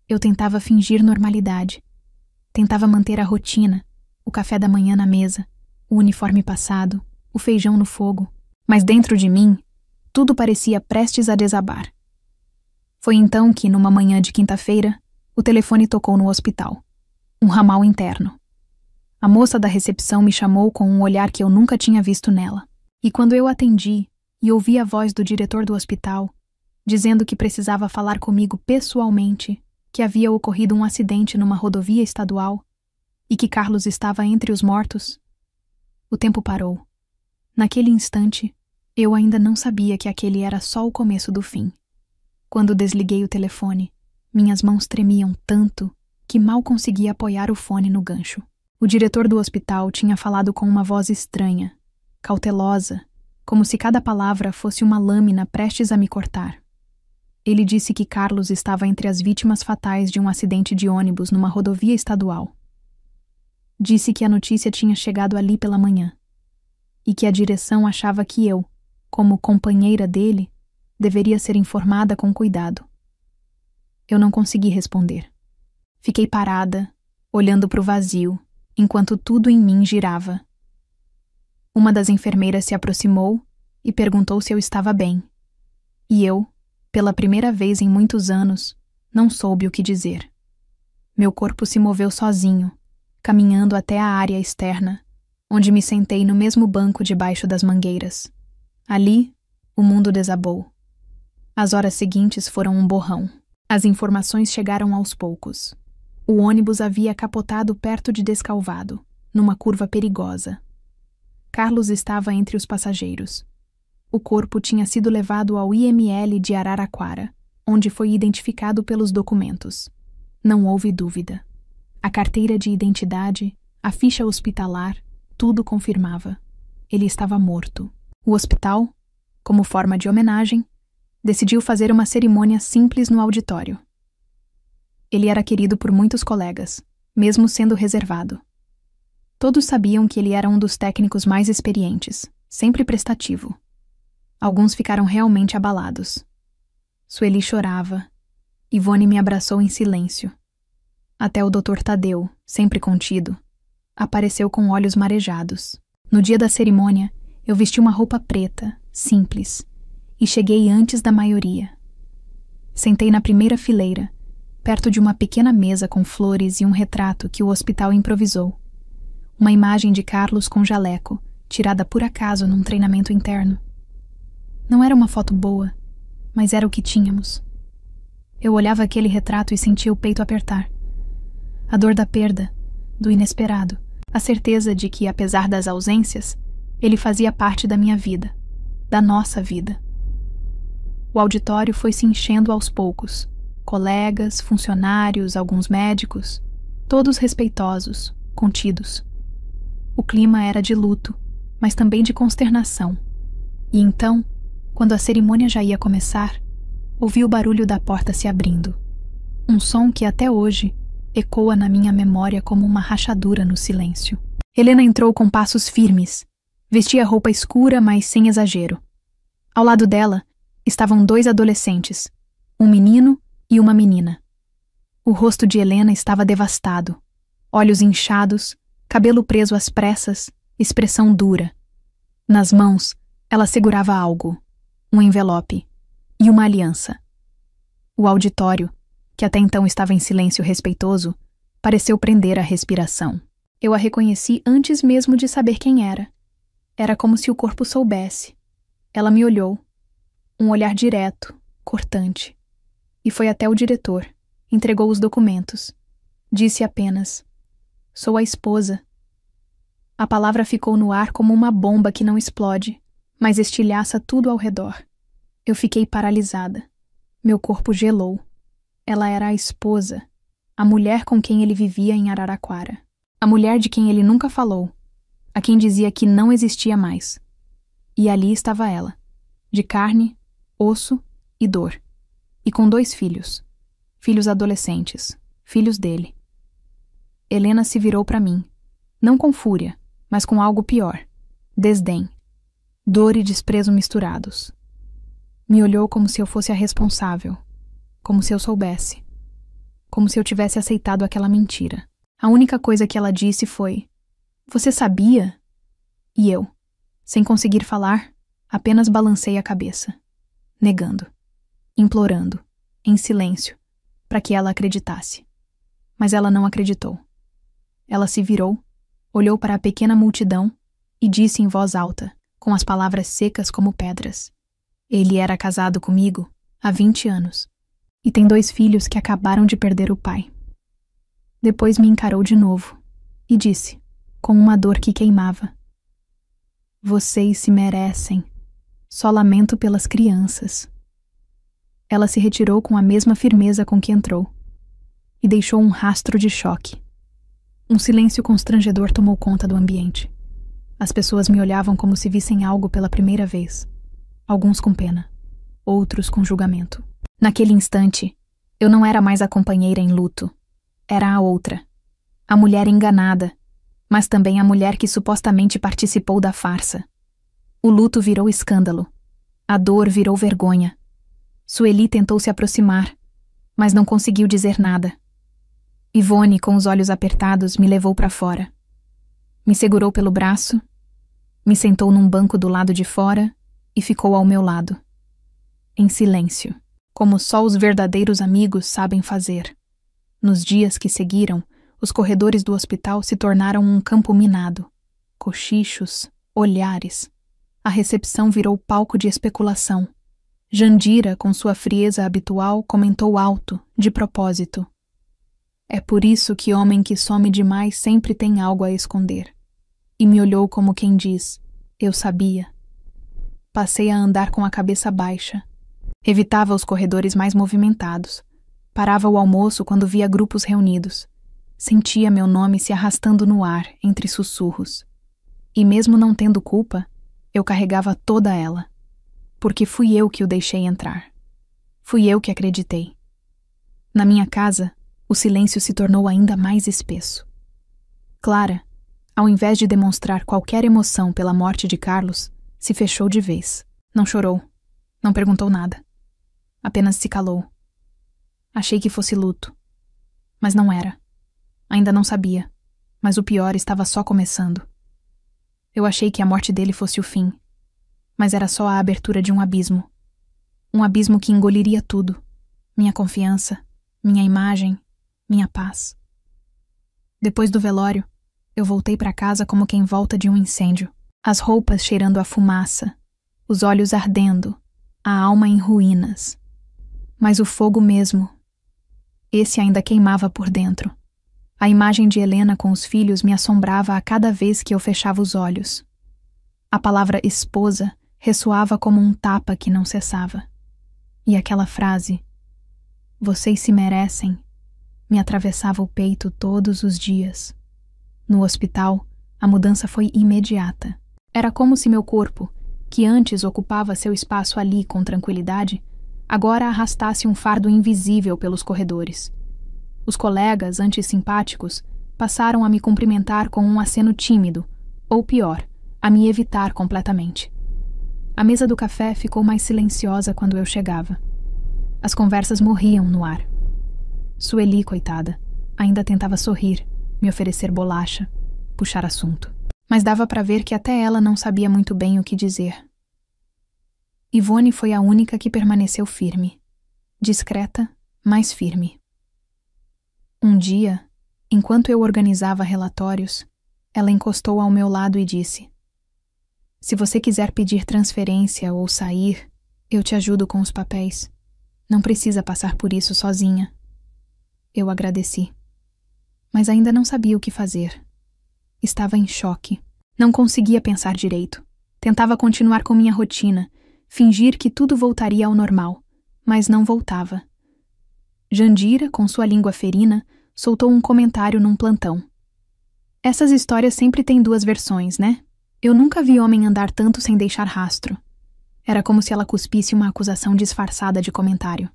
Eu tentava fingir normalidade. Tentava manter a rotina, o café da manhã na mesa, o uniforme passado, o feijão no fogo. Mas dentro de mim, tudo parecia prestes a desabar. Foi então que, numa manhã de quinta-feira, o telefone tocou no hospital. Um ramal interno. A moça da recepção me chamou com um olhar que eu nunca tinha visto nela. E quando eu atendi e ouvi a voz do diretor do hospital, dizendo que precisava falar comigo pessoalmente, que havia ocorrido um acidente numa rodovia estadual e que Carlos estava entre os mortos, o tempo parou. Naquele instante, eu ainda não sabia que aquele era só o começo do fim. Quando desliguei o telefone, minhas mãos tremiam tanto que mal conseguia apoiar o fone no gancho. O diretor do hospital tinha falado com uma voz estranha, cautelosa, como se cada palavra fosse uma lâmina prestes a me cortar. Ele disse que Carlos estava entre as vítimas fatais de um acidente de ônibus numa rodovia estadual. Disse que a notícia tinha chegado ali pela manhã e que a direção achava que eu, como companheira dele, deveria ser informada com cuidado. Eu não consegui responder. Fiquei parada, olhando para o vazio, enquanto tudo em mim girava. Uma das enfermeiras se aproximou e perguntou se eu estava bem. E eu, pela primeira vez em muitos anos, não soube o que dizer. Meu corpo se moveu sozinho, caminhando até a área externa, onde me sentei no mesmo banco debaixo das mangueiras. Ali, o mundo desabou. As horas seguintes foram um borrão. As informações chegaram aos poucos. O ônibus havia capotado perto de Descalvado, numa curva perigosa. Carlos estava entre os passageiros. O corpo tinha sido levado ao IML de Araraquara, onde foi identificado pelos documentos. Não houve dúvida. A carteira de identidade, a ficha hospitalar, tudo confirmava. Ele estava morto. O hospital, como forma de homenagem, decidiu fazer uma cerimônia simples no auditório. Ele era querido por muitos colegas, mesmo sendo reservado. Todos sabiam que ele era um dos técnicos mais experientes, sempre prestativo. Alguns ficaram realmente abalados. Sueli chorava. Ivone me abraçou em silêncio. Até o Dr. Tadeu, sempre contido, apareceu com olhos marejados. No dia da cerimônia, eu vesti uma roupa preta, simples, e cheguei antes da maioria. Sentei na primeira fileira, perto de uma pequena mesa com flores e um retrato que o hospital improvisou. Uma imagem de Carlos com jaleco, tirada por acaso num treinamento interno. Não era uma foto boa, mas era o que tínhamos. Eu olhava aquele retrato e sentia o peito apertar. A dor da perda, do inesperado, a certeza de que, apesar das ausências, ele fazia parte da minha vida, da nossa vida. O auditório foi se enchendo aos poucos. Colegas, funcionários, alguns médicos, todos respeitosos, contidos. O clima era de luto, mas também de consternação. E então, quando a cerimônia já ia começar, ouvi o barulho da porta se abrindo. Um som que até hoje ecoa na minha memória como uma rachadura no silêncio. Helena entrou com passos firmes. Vestia roupa escura, mas sem exagero. Ao lado dela estavam 2 adolescentes, um menino e uma menina. O rosto de Helena estava devastado, olhos inchados, cabelo preso às pressas, expressão dura. Nas mãos, ela segurava algo, um envelope e uma aliança. O auditório, que até então estava em silêncio respeitoso, pareceu prender a respiração. Eu a reconheci antes mesmo de saber quem era. Era como se o corpo soubesse. Ela me olhou. Um olhar direto, cortante. E foi até o diretor. Entregou os documentos. Disse apenas: "Sou a esposa." A palavra ficou no ar como uma bomba que não explode, mas estilhaça tudo ao redor. Eu fiquei paralisada. Meu corpo gelou. Ela era a esposa, a mulher com quem ele vivia em Araraquara. A mulher de quem ele nunca falou, a quem dizia que não existia mais. E ali estava ela, de carne, osso e dor. E com 2 filhos. Filhos adolescentes, filhos dele. Helena se virou para mim, não com fúria, mas com algo pior: desdém. Dor e desprezo misturados. Me olhou como se eu fosse a responsável, como se eu soubesse, como se eu tivesse aceitado aquela mentira. A única coisa que ela disse foi: "Você sabia?" E eu, sem conseguir falar, apenas balancei a cabeça, negando, implorando, em silêncio, para que ela acreditasse. Mas ela não acreditou. Ela se virou, olhou para a pequena multidão e disse em voz alta, com as palavras secas como pedras: "Ele era casado comigo há 20 anos e tem 2 filhos que acabaram de perder o pai." Depois me encarou de novo e disse, com uma dor que queimava: "Vocês se merecem. Só lamento pelas crianças." Ela se retirou com a mesma firmeza com que entrou e deixou um rastro de choque. Um silêncio constrangedor tomou conta do ambiente. As pessoas me olhavam como se vissem algo pela primeira vez. Alguns com pena, outros com julgamento. Naquele instante, eu não era mais a companheira em luto. Era a outra. A mulher enganada, mas também a mulher que supostamente participou da farsa. O luto virou escândalo. A dor virou vergonha. Sueli tentou se aproximar, mas não conseguiu dizer nada. Ivone, com os olhos apertados, me levou para fora. Me segurou pelo braço, me sentou num banco do lado de fora e ficou ao meu lado. Em silêncio, como só os verdadeiros amigos sabem fazer. Nos dias que seguiram, os corredores do hospital se tornaram um campo minado. Cochichos, olhares. A recepção virou palco de especulação. Jandira, com sua frieza habitual, comentou alto, de propósito: "É por isso que homem que some demais sempre tem algo a esconder." E me olhou como quem diz: "Eu sabia." Passei a andar com a cabeça baixa. Evitava os corredores mais movimentados. Parava o almoço quando via grupos reunidos. Sentia meu nome se arrastando no ar, entre sussurros. E mesmo não tendo culpa, eu carregava toda ela. Porque fui eu que o deixei entrar. Fui eu que acreditei. Na minha casa, o silêncio se tornou ainda mais espesso. Clara, ao invés de demonstrar qualquer emoção pela morte de Carlos, se fechou de vez. Não chorou, não perguntou nada. Apenas se calou. Achei que fosse luto. Mas não era. Ainda não sabia. Mas o pior estava só começando. Eu achei que a morte dele fosse o fim. Mas era só a abertura de um abismo. Um abismo que engoliria tudo. Minha confiança, minha imagem, minha paz. Depois do velório, eu voltei para casa como quem volta de um incêndio. As roupas cheirando a fumaça, os olhos ardendo, a alma em ruínas. Mas o fogo mesmo, esse ainda queimava por dentro. A imagem de Helena com os filhos me assombrava a cada vez que eu fechava os olhos. A palavra esposa ressoava como um tapa que não cessava. E aquela frase, "Vocês se merecem", me atravessava o peito todos os dias. No hospital, a mudança foi imediata. Era como se meu corpo, que antes ocupava seu espaço ali com tranquilidade, agora arrastasse um fardo invisível pelos corredores. Os colegas, antes simpáticos, passaram a me cumprimentar com um aceno tímido, ou pior, a me evitar completamente. A mesa do café ficou mais silenciosa quando eu chegava. As conversas morriam no ar. Sueli, coitada, ainda tentava sorrir, me oferecer bolacha, puxar assunto, mas dava para ver que até ela não sabia muito bem o que dizer. Ivone foi a única que permaneceu firme, discreta, mas firme. Um dia, enquanto eu organizava relatórios, ela encostou ao meu lado e disse: "Se você quiser pedir transferência ou sair, eu te ajudo com os papéis. Não precisa passar por isso sozinha." Eu agradeci. Mas ainda não sabia o que fazer. Estava em choque. Não conseguia pensar direito. Tentava continuar com minha rotina, fingir que tudo voltaria ao normal, mas não voltava. Jandira, com sua língua ferina, soltou um comentário num plantão. "Essas histórias sempre têm duas versões, né? Eu nunca vi homem andar tanto sem deixar rastro." Era como se ela cuspisse uma acusação disfarçada de comentário.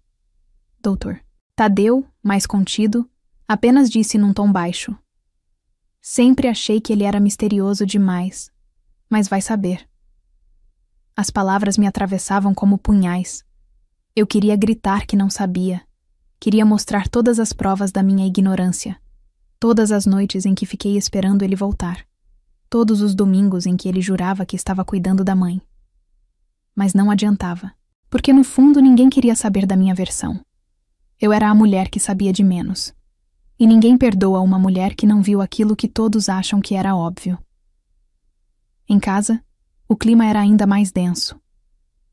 Doutor Tadeu, mais contido, apenas disse num tom baixo: "Sempre achei que ele era misterioso demais, mas vai saber." As palavras me atravessavam como punhais. Eu queria gritar que não sabia. Queria mostrar todas as provas da minha ignorância. Todas as noites em que fiquei esperando ele voltar. Todos os domingos em que ele jurava que estava cuidando da mãe. Mas não adiantava, porque no fundo ninguém queria saber da minha versão. Eu era a mulher que sabia de menos. E ninguém perdoa uma mulher que não viu aquilo que todos acham que era óbvio. Em casa, o clima era ainda mais denso.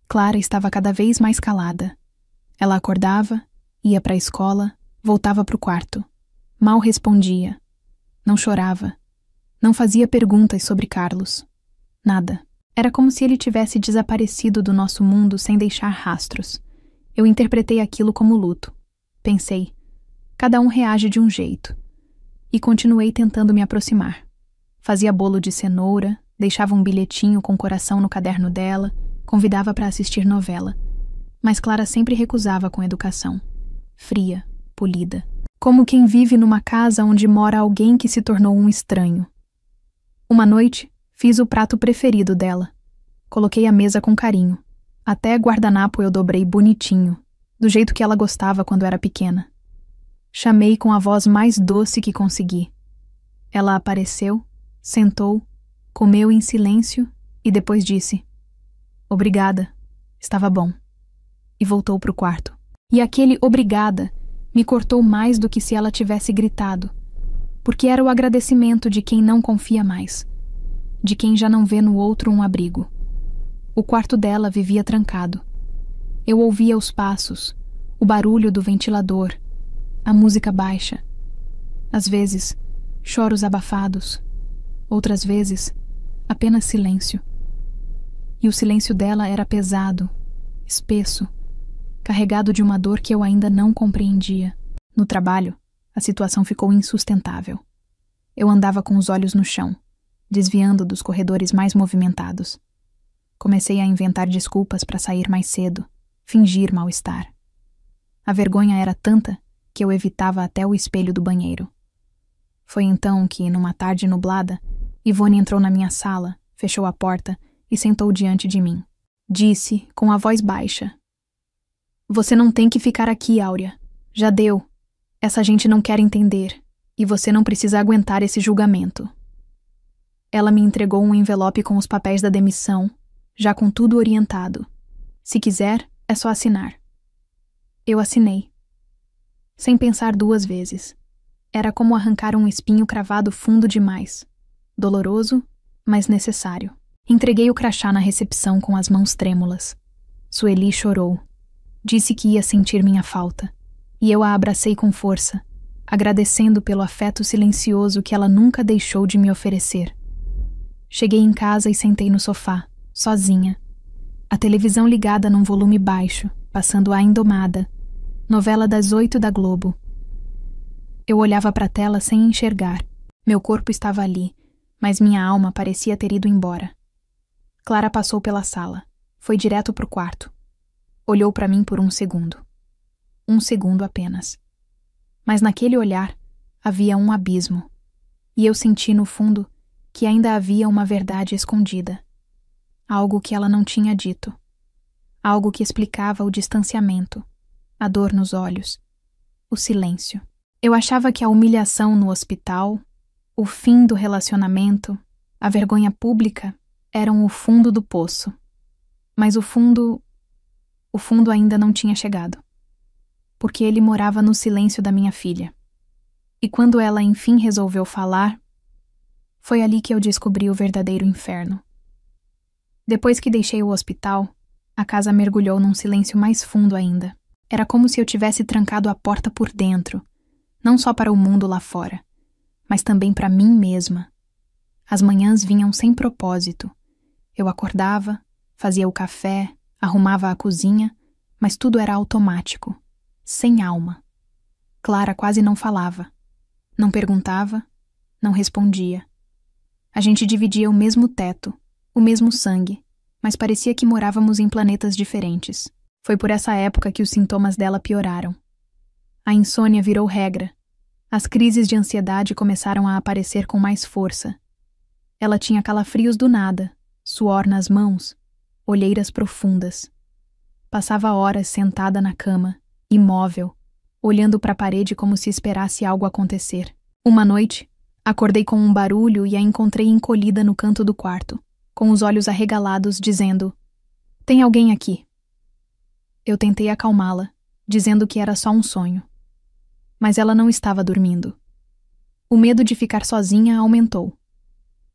Clara estava cada vez mais calada. Ela acordava, ia para a escola, voltava para o quarto. Mal respondia. Não chorava. Não fazia perguntas sobre Carlos. Nada. Era como se ele tivesse desaparecido do nosso mundo sem deixar rastros. Eu interpretei aquilo como luto. Pensei, cada um reage de um jeito. E continuei tentando me aproximar. Fazia bolo de cenoura, deixava um bilhetinho com coração no caderno dela, convidava para assistir novela. Mas Clara sempre recusava com educação. Fria, polida. Como quem vive numa casa onde mora alguém que se tornou um estranho. Uma noite, fiz o prato preferido dela. Coloquei a mesa com carinho. Até guardanapo eu dobrei bonitinho, do jeito que ela gostava quando era pequena. Chamei com a voz mais doce que consegui. Ela apareceu, sentou, comeu em silêncio e depois disse: "Obrigada, estava bom." E voltou para o quarto. E aquele "obrigada" me cortou mais do que se ela tivesse gritado, porque era o agradecimento de quem não confia mais, de quem já não vê no outro um abrigo. O quarto dela vivia trancado. Eu ouvia os passos, o barulho do ventilador, a música baixa. Às vezes, choros abafados. Outras vezes, apenas silêncio. E o silêncio dela era pesado, espesso, carregado de uma dor que eu ainda não compreendia. No trabalho, a situação ficou insustentável. Eu andava com os olhos no chão, desviando dos corredores mais movimentados. Comecei a inventar desculpas para sair mais cedo, fingir mal-estar. A vergonha era tanta que eu evitava até o espelho do banheiro. Foi então que, numa tarde nublada, Ivone entrou na minha sala, fechou a porta e sentou diante de mim. Disse, com a voz baixa: "Você não tem que ficar aqui, Áurea. Já deu. Essa gente não quer entender, e você não precisa aguentar esse julgamento." Ela me entregou um envelope com os papéis da demissão, já com tudo orientado. "Se quiser, é só assinar." Eu assinei. Sem pensar duas vezes. Era como arrancar um espinho cravado fundo demais. Doloroso, mas necessário. Entreguei o crachá na recepção com as mãos trêmulas. Sueli chorou. Disse que ia sentir minha falta. E eu a abracei com força, agradecendo pelo afeto silencioso que ela nunca deixou de me oferecer. Cheguei em casa e sentei no sofá, sozinha. A televisão ligada num volume baixo, passando A Indomada, novela das 8 da Globo. Eu olhava para a tela sem enxergar. Meu corpo estava ali, mas minha alma parecia ter ido embora. Clara passou pela sala. Foi direto para o quarto. Olhou para mim por um segundo. Um segundo apenas. Mas naquele olhar havia um abismo. E eu senti no fundo que ainda havia uma verdade escondida. Algo que ela não tinha dito. Algo que explicava o distanciamento, a dor nos olhos, o silêncio. Eu achava que a humilhação no hospital, O fim do relacionamento, a vergonha pública, eram o fundo do poço. Mas o fundo ainda não tinha chegado. Porque ele morava no silêncio da minha filha. E quando ela enfim resolveu falar, foi ali que eu descobri o verdadeiro inferno. Depois que deixei o hospital, a casa mergulhou num silêncio mais fundo ainda. Era como se eu tivesse trancado a porta por dentro, não só para o mundo lá fora, mas também para mim mesma. As manhãs vinham sem propósito. Eu acordava, fazia o café, arrumava a cozinha, mas tudo era automático, sem alma. Clara quase não falava, não perguntava, não respondia. A gente dividia o mesmo teto, o mesmo sangue, mas parecia que morávamos em planetas diferentes. Foi por essa época que os sintomas dela pioraram. A insônia virou regra. As crises de ansiedade começaram a aparecer com mais força. Ela tinha calafrios do nada, suor nas mãos, olheiras profundas. Passava horas sentada na cama, imóvel, olhando para a parede como se esperasse algo acontecer. Uma noite, acordei com um barulho e a encontrei encolhida no canto do quarto, com os olhos arregalados, dizendo: "Tem alguém aqui." Eu tentei acalmá-la, dizendo que era só um sonho. Mas ela não estava dormindo. O medo de ficar sozinha aumentou.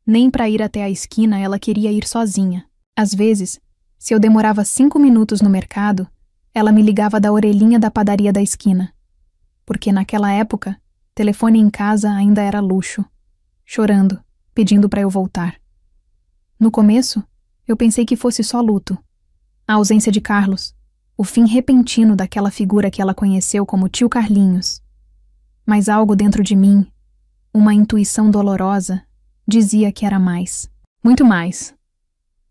Nem para ir até a esquina ela queria ir sozinha. Às vezes, se eu demorava 5 minutos no mercado, ela me ligava da orelhinha da padaria da esquina. Porque naquela época, telefone em casa ainda era luxo. Chorando, pedindo para eu voltar. No começo, eu pensei que fosse só luto. A ausência de Carlos, o fim repentino daquela figura que ela conheceu como tio Carlinhos. Mas algo dentro de mim, uma intuição dolorosa, dizia que era mais. Muito mais.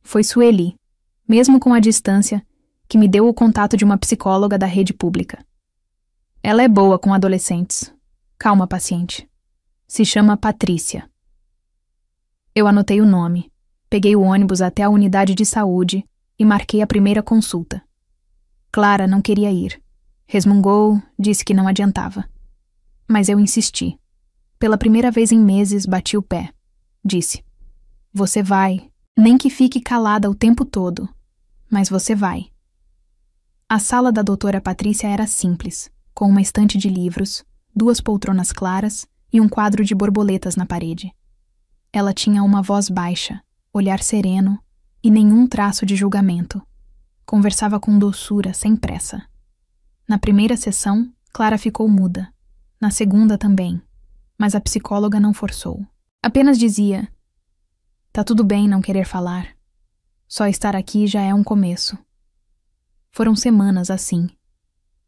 Foi Sueli, mesmo com a distância, que me deu o contato de uma psicóloga da rede pública. Ela é boa com adolescentes. Calma, paciente. Se chama Patrícia. Eu anotei o nome, peguei o ônibus até a unidade de saúde e marquei a primeira consulta. Clara não queria ir. Resmungou, disse que não adiantava. Mas eu insisti. Pela primeira vez em meses, bati o pé. Disse: "Você vai, nem que fique calada o tempo todo, mas você vai." A sala da doutora Patrícia era simples, com uma estante de livros, 2 poltronas claras e um quadro de borboletas na parede. Ela tinha uma voz baixa, olhar sereno e nenhum traço de julgamento. Conversava com doçura, sem pressa. Na primeira sessão, Clara ficou muda. Na segunda também, mas a psicóloga não forçou. Apenas dizia: "Tá tudo bem não querer falar. Só estar aqui já é um começo." Foram semanas assim.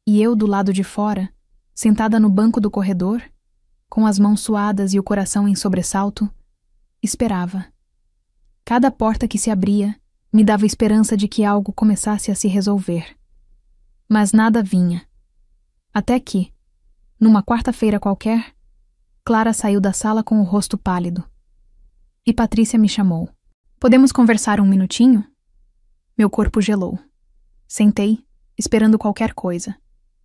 E eu do lado de fora, sentada no banco do corredor, com as mãos suadas e o coração em sobressalto, esperava. Cada porta que se abria me dava esperança de que algo começasse a se resolver. Mas nada vinha. Até que, numa quarta-feira qualquer, Clara saiu da sala com o rosto pálido. E Patrícia me chamou. "Podemos conversar um minutinho?" Meu corpo gelou. Sentei, esperando qualquer coisa,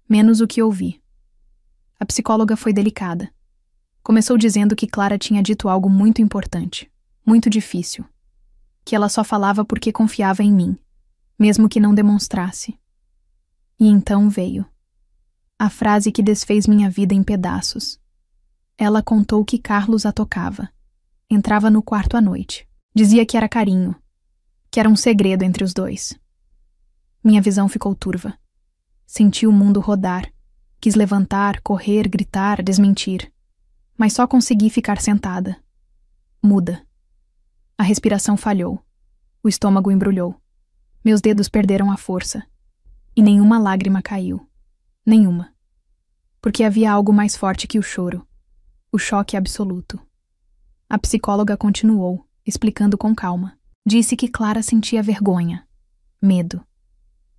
menos o que ouvi. A psicóloga foi delicada. Começou dizendo que Clara tinha dito algo muito importante, muito difícil. Que ela só falava porque confiava em mim, mesmo que não demonstrasse. E então veio a frase que desfez minha vida em pedaços. Ela contou que Carlos a tocava. Entrava no quarto à noite. Dizia que era carinho, que era um segredo entre os dois. Minha visão ficou turva. Senti o mundo rodar. Quis levantar, correr, gritar, desmentir. Mas só consegui ficar sentada, muda. A respiração falhou. O estômago embrulhou. Meus dedos perderam a força. E nenhuma lágrima caiu. Nenhuma. Porque havia algo mais forte que o choro. O choque absoluto. A psicóloga continuou, explicando com calma. Disse que Clara sentia vergonha, medo.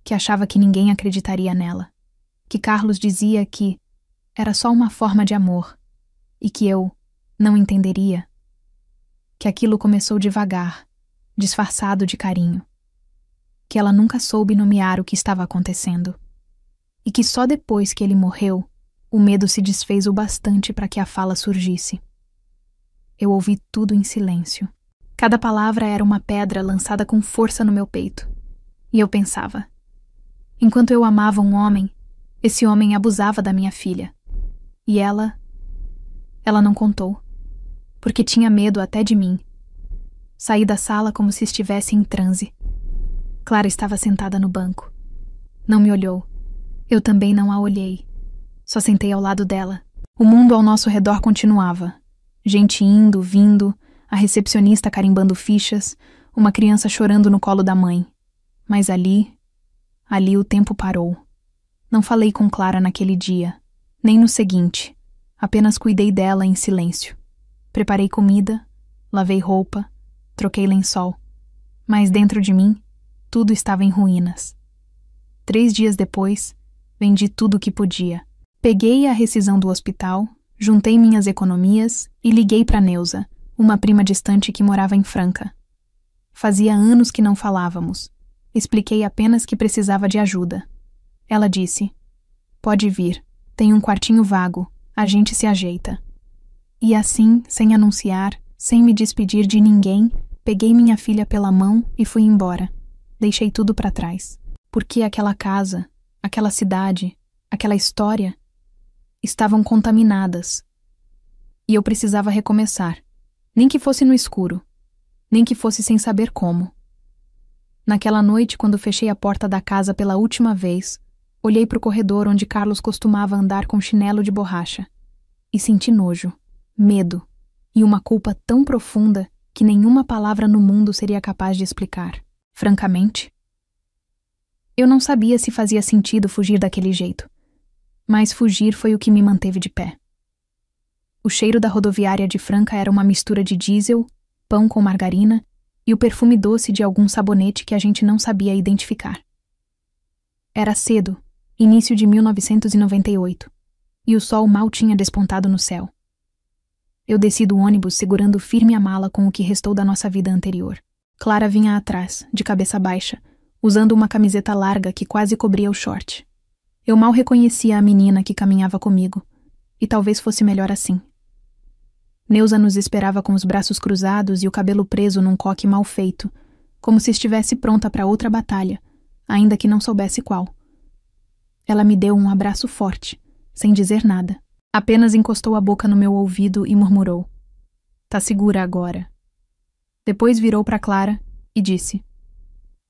Que achava que ninguém acreditaria nela. Que Carlos dizia que era só uma forma de amor. E que eu não entenderia. Que aquilo começou devagar, disfarçado de carinho. Que ela nunca soube nomear o que estava acontecendo. E que só depois que ele morreu, o medo se desfez o bastante para que a fala surgisse. Eu ouvi tudo em silêncio. Cada palavra era uma pedra lançada com força no meu peito. E eu pensava: enquanto eu amava um homem, esse homem abusava da minha filha. E ela não contou, porque tinha medo até de mim. Saí da sala como se estivesse em transe. Clara estava sentada no banco. Não me olhou. Eu também não a olhei. Só sentei ao lado dela. O mundo ao nosso redor continuava. Gente indo, vindo, a recepcionista carimbando fichas, uma criança chorando no colo da mãe. Mas ali o tempo parou. Não falei com Clara naquele dia, nem no seguinte. Apenas cuidei dela em silêncio. Preparei comida, lavei roupa, troquei lençol. Mas dentro de mim, tudo estava em ruínas. 3 dias depois, vendi tudo o que podia. Peguei a rescisão do hospital, juntei minhas economias e liguei para Neuza, uma prima distante que morava em Franca. Fazia anos que não falávamos. Expliquei apenas que precisava de ajuda. Ela disse: pode vir, tem um quartinho vago, a gente se ajeita. E assim, sem anunciar, sem me despedir de ninguém, peguei minha filha pela mão e fui embora. Deixei tudo para trás. Porque aquela casa, aquela cidade, aquela história estavam contaminadas. E eu precisava recomeçar, nem que fosse no escuro, nem que fosse sem saber como. Naquela noite, quando fechei a porta da casa pela última vez, olhei para o corredor onde Carlos costumava andar com chinelo de borracha e senti nojo, medo e uma culpa tão profunda que nenhuma palavra no mundo seria capaz de explicar. Francamente, eu não sabia se fazia sentido fugir daquele jeito, mas fugir foi o que me manteve de pé. O cheiro da rodoviária de Franca era uma mistura de diesel, pão com margarina e o perfume doce de algum sabonete que a gente não sabia identificar. Era cedo, início de 1998, e o sol mal tinha despontado no céu. Eu desci do ônibus segurando firme a mala com o que restou da nossa vida anterior. Clara vinha atrás, de cabeça baixa, usando uma camiseta larga que quase cobria o short. Eu mal reconhecia a menina que caminhava comigo, e talvez fosse melhor assim. Neuza nos esperava com os braços cruzados e o cabelo preso num coque mal feito, como se estivesse pronta para outra batalha, ainda que não soubesse qual. Ela me deu um abraço forte, sem dizer nada. Apenas encostou a boca no meu ouvido e murmurou: "Tá segura agora." Depois virou para Clara e disse: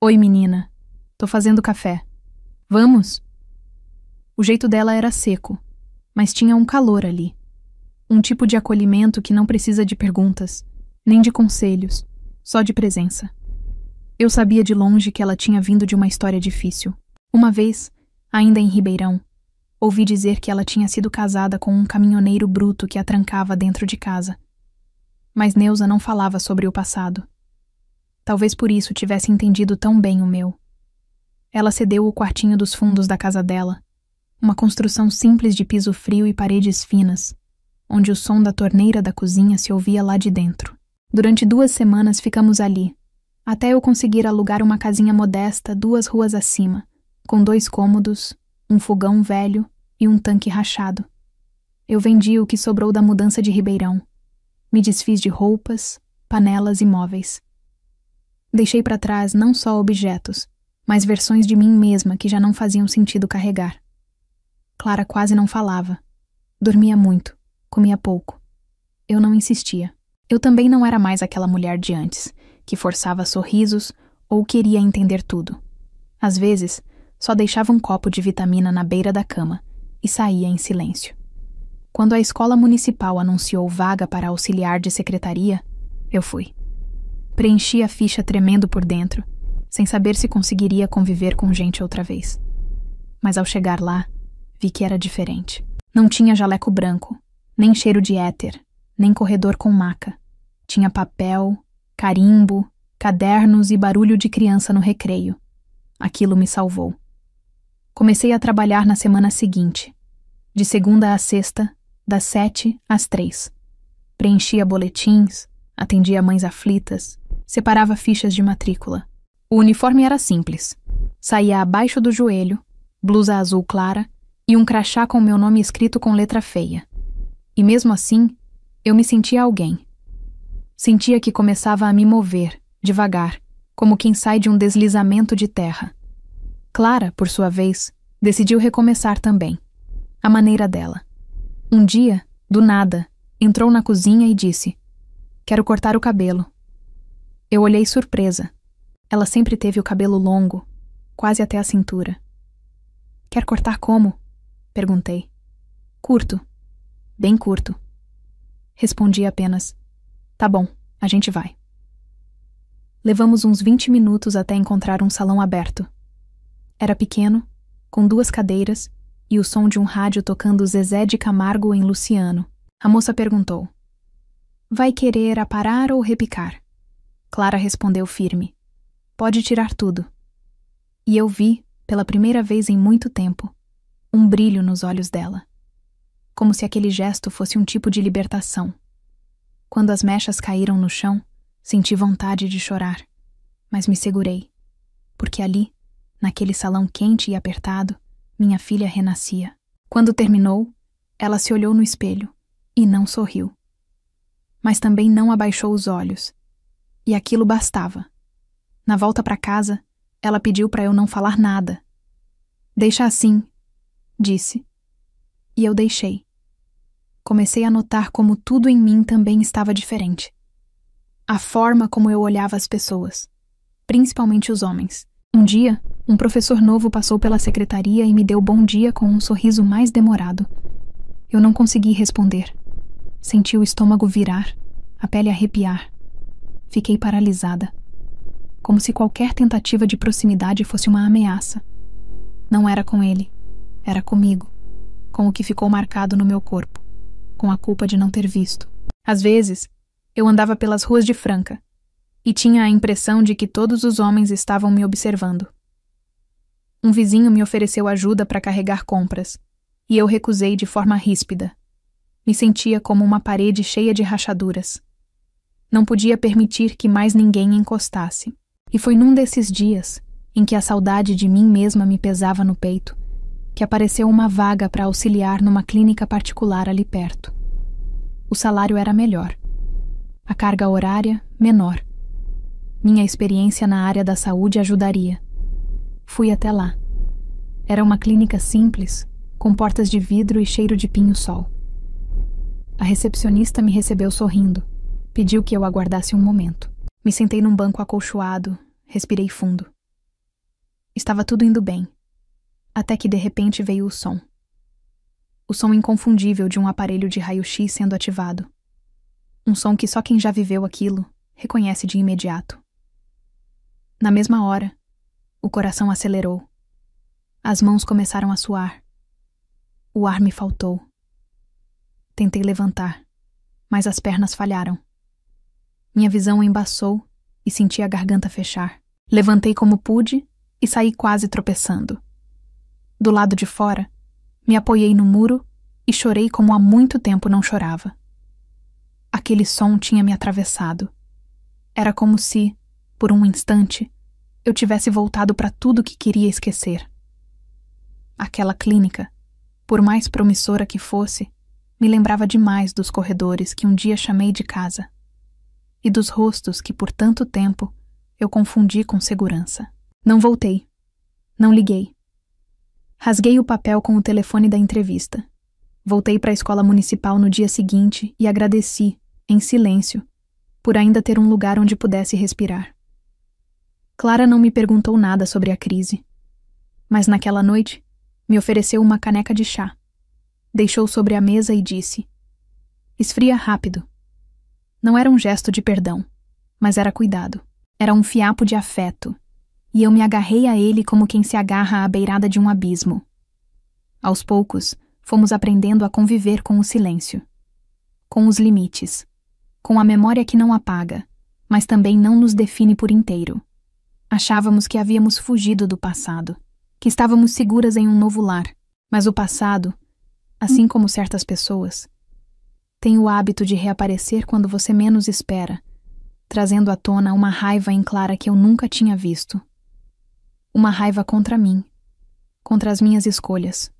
"Oi, menina. Tô fazendo café. Vamos?" O jeito dela era seco, mas tinha um calor ali. Um tipo de acolhimento que não precisa de perguntas, nem de conselhos, só de presença. Eu sabia de longe que ela tinha vindo de uma história difícil. Uma vez, ainda em Ribeirão, ouvi dizer que ela tinha sido casada com um caminhoneiro bruto que a trancava dentro de casa. Mas Neuza não falava sobre o passado. Talvez por isso tivesse entendido tão bem o meu. Ela cedeu o quartinho dos fundos da casa dela, uma construção simples de piso frio e paredes finas, onde o som da torneira da cozinha se ouvia lá de dentro. Durante 2 semanas ficamos ali, até eu conseguir alugar uma casinha modesta 2 ruas acima, com 2 cômodos, um fogão velho e um tanque rachado. Eu vendi o que sobrou da mudança de Ribeirão. Me desfiz de roupas, panelas e móveis. Deixei para trás não só objetos, mas versões de mim mesma que já não faziam sentido carregar. Clara quase não falava. Dormia muito, comia pouco. Eu não insistia. Eu também não era mais aquela mulher de antes, que forçava sorrisos ou queria entender tudo. Às vezes, só deixava um copo de vitamina na beira da cama e saía em silêncio. Quando a escola municipal anunciou vaga para auxiliar de secretaria, eu fui. Preenchi a ficha tremendo por dentro, sem saber se conseguiria conviver com gente outra vez. Mas ao chegar lá, vi que era diferente. Não tinha jaleco branco, nem cheiro de éter, nem corredor com maca. Tinha papel, carimbo, cadernos e barulho de criança no recreio. Aquilo me salvou. Comecei a trabalhar na semana seguinte, de segunda a sexta, das 7 às 3. Preenchia boletins, atendia mães aflitas, separava fichas de matrícula. O uniforme era simples. Saía abaixo do joelho, blusa azul clara e um crachá com meu nome escrito com letra feia. E mesmo assim, eu me sentia alguém. Sentia que começava a me mover, devagar, como quem sai de um deslizamento de terra. Clara, por sua vez, decidiu recomeçar também, à maneira dela. Um dia, do nada, entrou na cozinha e disse: "Quero cortar o cabelo." Eu olhei surpresa. Ela sempre teve o cabelo longo, quase até a cintura. "Quer cortar como?" perguntei. "Curto. Bem curto." Respondi apenas: "Tá bom, a gente vai." Levamos uns 20 minutos até encontrar um salão aberto. Era pequeno, com 2 cadeiras e o som de um rádio tocando Zezé de Camargo em Luciano. A moça perguntou: "Vai querer aparar ou repicar?" Clara respondeu firme: "Pode tirar tudo." E eu vi, pela primeira vez em muito tempo, um brilho nos olhos dela. Como se aquele gesto fosse um tipo de libertação. Quando as mechas caíram no chão, senti vontade de chorar, mas me segurei, porque ali, naquele salão quente e apertado, minha filha renascia. Quando terminou, ela se olhou no espelho e não sorriu. Mas também não abaixou os olhos. E aquilo bastava. Na volta para casa, ela pediu para eu não falar nada. "Deixa assim", disse. E eu deixei. Comecei a notar como tudo em mim também estava diferente. A forma como eu olhava as pessoas, principalmente os homens. Um dia, um professor novo passou pela secretaria e me deu bom dia com um sorriso mais demorado. Eu não consegui responder. Senti o estômago virar, a pele arrepiar. Fiquei paralisada, como se qualquer tentativa de proximidade fosse uma ameaça. Não era com ele, era comigo, com o que ficou marcado no meu corpo, com a culpa de não ter visto. Às vezes, eu andava pelas ruas de Franca e tinha a impressão de que todos os homens estavam me observando. Um vizinho me ofereceu ajuda para carregar compras, e eu recusei de forma ríspida. Me sentia como uma parede cheia de rachaduras. Não podia permitir que mais ninguém encostasse. E foi num desses dias, em que a saudade de mim mesma me pesava no peito, que apareceu uma vaga para auxiliar numa clínica particular ali perto. O salário era melhor. A carga horária, menor. Minha experiência na área da saúde ajudaria. Fui até lá. Era uma clínica simples, com portas de vidro e cheiro de pinho-sol. A recepcionista me recebeu sorrindo. Pediu que eu aguardasse um momento. Me sentei num banco acolchoado, respirei fundo. Estava tudo indo bem, até que de repente veio o som. O som inconfundível de um aparelho de raio-x sendo ativado. Um som que só quem já viveu aquilo reconhece de imediato. Na mesma hora, o coração acelerou. As mãos começaram a suar. O ar me faltou. Tentei levantar, mas as pernas falharam. Minha visão embaçou e senti a garganta fechar. Levantei como pude e saí quase tropeçando. Do lado de fora, me apoiei no muro e chorei como há muito tempo não chorava. Aquele som tinha me atravessado. Era como se, por um instante, eu tivesse voltado para tudo que queria esquecer. Aquela clínica, por mais promissora que fosse, me lembrava demais dos corredores que um dia chamei de casa. E dos rostos que por tanto tempo eu confundi com segurança. Não voltei. Não liguei. Rasguei o papel com o telefone da entrevista. Voltei para a escola municipal no dia seguinte e agradeci, em silêncio, por ainda ter um lugar onde pudesse respirar. Clara não me perguntou nada sobre a crise. Mas naquela noite, me ofereceu uma caneca de chá. Deixou sobre a mesa e disse: "Esfria rápido." Não era um gesto de perdão, mas era cuidado. Era um fiapo de afeto, e eu me agarrei a ele como quem se agarra à beirada de um abismo. Aos poucos, fomos aprendendo a conviver com o silêncio, com os limites, com a memória que não apaga, mas também não nos define por inteiro. Achávamos que havíamos fugido do passado, que estávamos seguras em um novo lar, mas o passado, assim como certas pessoas, tem o hábito de reaparecer quando você menos espera, trazendo à tona uma raiva em Clara que eu nunca tinha visto. Uma raiva contra mim, contra as minhas escolhas.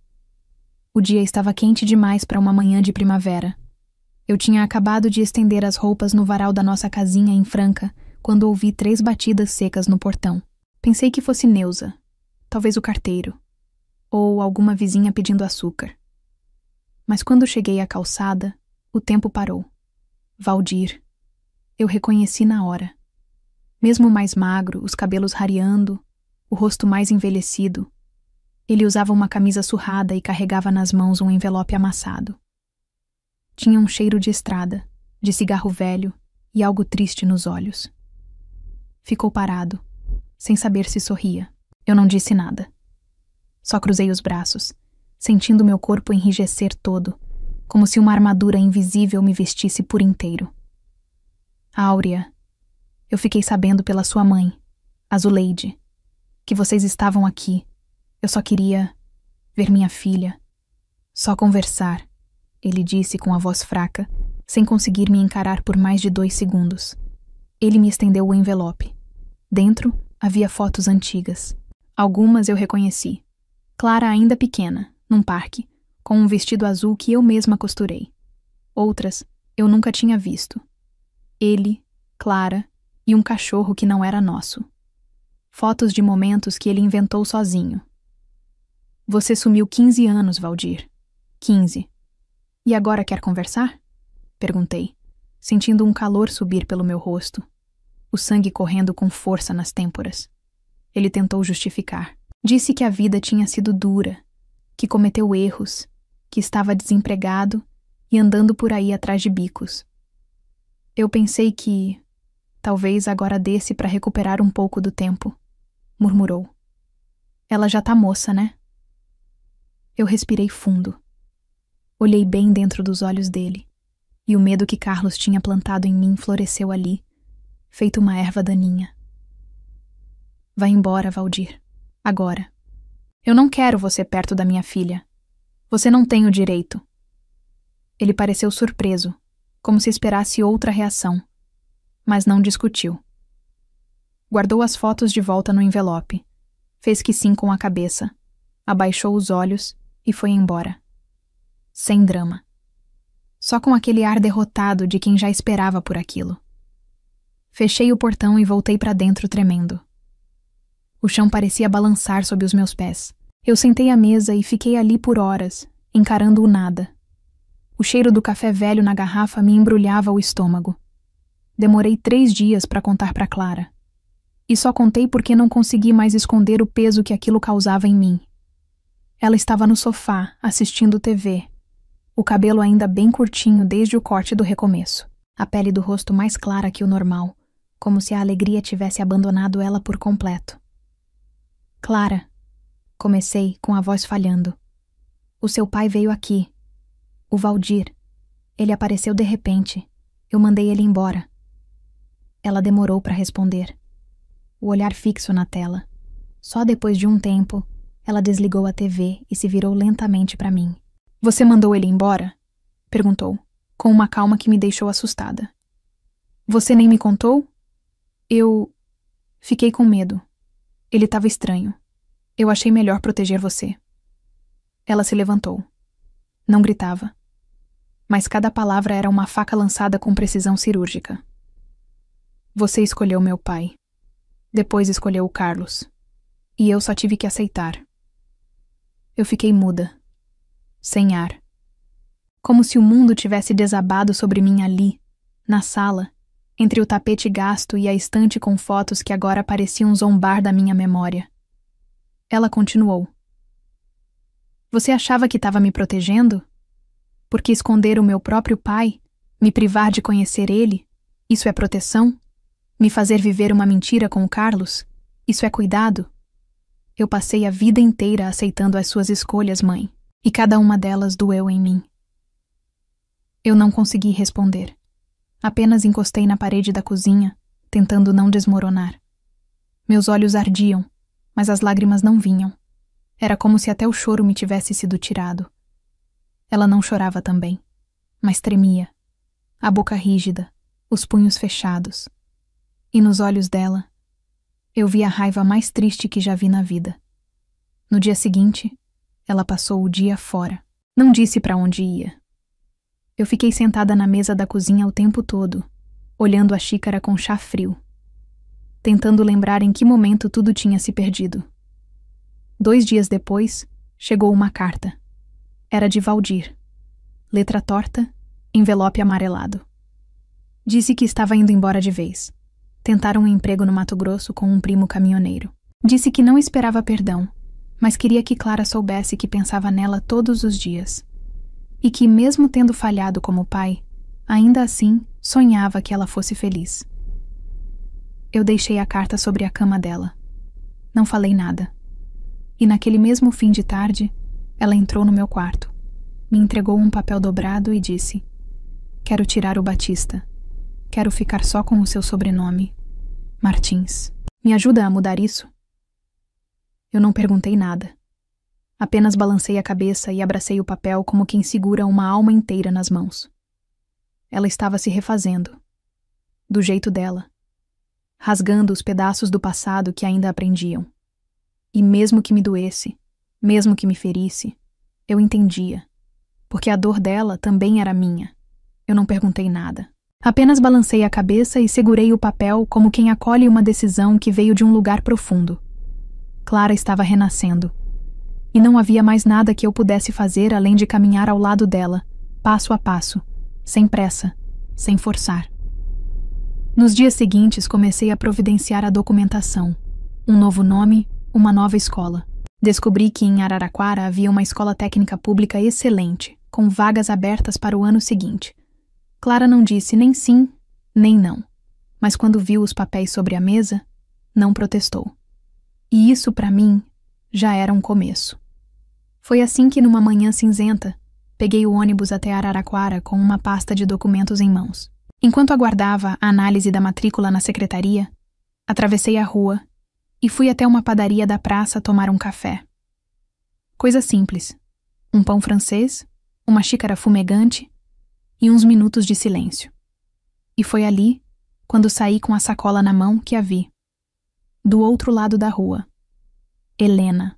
O dia estava quente demais para uma manhã de primavera. Eu tinha acabado de estender as roupas no varal da nossa casinha em Franca quando ouvi 3 batidas secas no portão. Pensei que fosse Neuza, talvez o carteiro, ou alguma vizinha pedindo açúcar. Mas quando cheguei à calçada, o tempo parou. Valdir. Eu reconheci na hora. Mesmo mais magro, os cabelos rareando, o rosto mais envelhecido, ele usava uma camisa surrada e carregava nas mãos um envelope amassado. Tinha um cheiro de estrada, de cigarro velho e algo triste nos olhos. Ficou parado, sem saber se sorria. Eu não disse nada. Só cruzei os braços, sentindo meu corpo enrijecer todo, como se uma armadura invisível me vestisse por inteiro. Áurea, eu fiquei sabendo pela sua mãe, Azuleide, que vocês estavam aqui. Eu só queria ver minha filha, só conversar, ele disse com a voz fraca, sem conseguir me encarar por mais de 2 segundos. Ele me estendeu o envelope. Dentro havia fotos antigas. Algumas eu reconheci. Clara ainda pequena, num parque, com um vestido azul que eu mesma costurei. Outras eu nunca tinha visto. Ele, Clara e um cachorro que não era nosso. Fotos de momentos que ele inventou sozinho. Você sumiu 15 anos, Valdir. 15. E agora quer conversar? Perguntei, sentindo um calor subir pelo meu rosto, o sangue correndo com força nas têmporas. Ele tentou justificar. Disse que a vida tinha sido dura, que cometeu erros, que estava desempregado e andando por aí atrás de bicos. Eu pensei que talvez agora desse para recuperar um pouco do tempo, murmurou. Ela já tá moça, né? Eu respirei fundo. Olhei bem dentro dos olhos dele, e o medo que Carlos tinha plantado em mim floresceu ali, feito uma erva daninha. Vai embora, Valdir. Agora. Eu não quero você perto da minha filha. Você não tem o direito. Ele pareceu surpreso, como se esperasse outra reação, mas não discutiu. Guardou as fotos de volta no envelope, fez que sim com a cabeça, abaixou os olhos e foi embora. Sem drama. Só com aquele ar derrotado de quem já esperava por aquilo. Fechei o portão e voltei para dentro tremendo. O chão parecia balançar sob os meus pés. Eu sentei à mesa e fiquei ali por horas, encarando o nada. O cheiro do café velho na garrafa me embrulhava o estômago. Demorei 3 dias para contar para Clara. E só contei porque não consegui mais esconder o peso que aquilo causava em mim. Ela estava no sofá, assistindo TV. O cabelo ainda bem curtinho desde o corte do recomeço. A pele do rosto mais clara que o normal, como se a alegria tivesse abandonado ela por completo. Clara, comecei com a voz falhando. O seu pai veio aqui. O Valdir. Ele apareceu de repente. Eu mandei ele embora. Ela demorou para responder. O olhar fixo na tela. Só depois de um tempo, ela desligou a TV e se virou lentamente para mim. Você mandou ele embora? Perguntou, com uma calma que me deixou assustada. Você nem me contou? Eu fiquei com medo. Ele estava estranho. Eu achei melhor proteger você. Ela se levantou. Não gritava. Mas cada palavra era uma faca lançada com precisão cirúrgica. Você escolheu meu pai. Depois escolheu o Carlos. E eu só tive que aceitar. Eu fiquei muda. Sem ar. Como se o mundo tivesse desabado sobre mim ali, na sala, entre o tapete gasto e a estante com fotos que agora pareciam zombar da minha memória. Ela continuou. Você achava que estava me protegendo? Porque esconder o meu próprio pai, me privar de conhecer ele, isso é proteção? Me fazer viver uma mentira com o Carlos, isso é cuidado? Eu passei a vida inteira aceitando as suas escolhas, mãe, e cada uma delas doeu em mim. Eu não consegui responder. Apenas encostei na parede da cozinha, tentando não desmoronar. Meus olhos ardiam, mas as lágrimas não vinham. Era como se até o choro me tivesse sido tirado. Ela não chorava também, mas tremia, a boca rígida, os punhos fechados. E nos olhos dela, eu vi a raiva mais triste que já vi na vida. No dia seguinte, ela passou o dia fora. Não disse para onde ia. Eu fiquei sentada na mesa da cozinha o tempo todo, olhando a xícara com chá frio, tentando lembrar em que momento tudo tinha se perdido. 2 dias depois, chegou uma carta. Era de Valdir. Letra torta, envelope amarelado. Disse que estava indo embora de vez. Tentaram um emprego no Mato Grosso com um primo caminhoneiro. Disse que não esperava perdão, mas queria que Clara soubesse que pensava nela todos os dias. E que, mesmo tendo falhado como pai, ainda assim sonhava que ela fosse feliz. Eu deixei a carta sobre a cama dela. Não falei nada. E naquele mesmo fim de tarde, ela entrou no meu quarto, me entregou um papel dobrado e disse: "Quero tirar o Batista. Quero ficar só com o seu sobrenome, Martins. Me ajuda a mudar isso?" Eu não perguntei nada. Apenas balancei a cabeça e abracei o papel como quem segura uma alma inteira nas mãos. Ela estava se refazendo, do jeito dela, rasgando os pedaços do passado que ainda a prendiam. E mesmo que me doesse, mesmo que me ferisse, eu entendia, porque a dor dela também era minha. Eu não perguntei nada. Apenas balancei a cabeça e segurei o papel como quem acolhe uma decisão que veio de um lugar profundo. Clara estava renascendo. E não havia mais nada que eu pudesse fazer além de caminhar ao lado dela, passo a passo, sem pressa, sem forçar. Nos dias seguintes comecei a providenciar a documentação. Um novo nome, uma nova escola. Descobri que em Araraquara havia uma escola técnica pública excelente, com vagas abertas para o ano seguinte. Clara não disse nem sim, nem não. Mas quando viu os papéis sobre a mesa, não protestou. E isso, para mim, já era um começo. Foi assim que, numa manhã cinzenta, peguei o ônibus até Araraquara com uma pasta de documentos em mãos. Enquanto aguardava a análise da matrícula na secretaria, atravessei a rua e fui até uma padaria da praça tomar um café. Coisa simples: um pão francês, uma xícara fumegante e uns minutos de silêncio. E foi ali, quando saí com a sacola na mão, que a vi. Do outro lado da rua. Helena.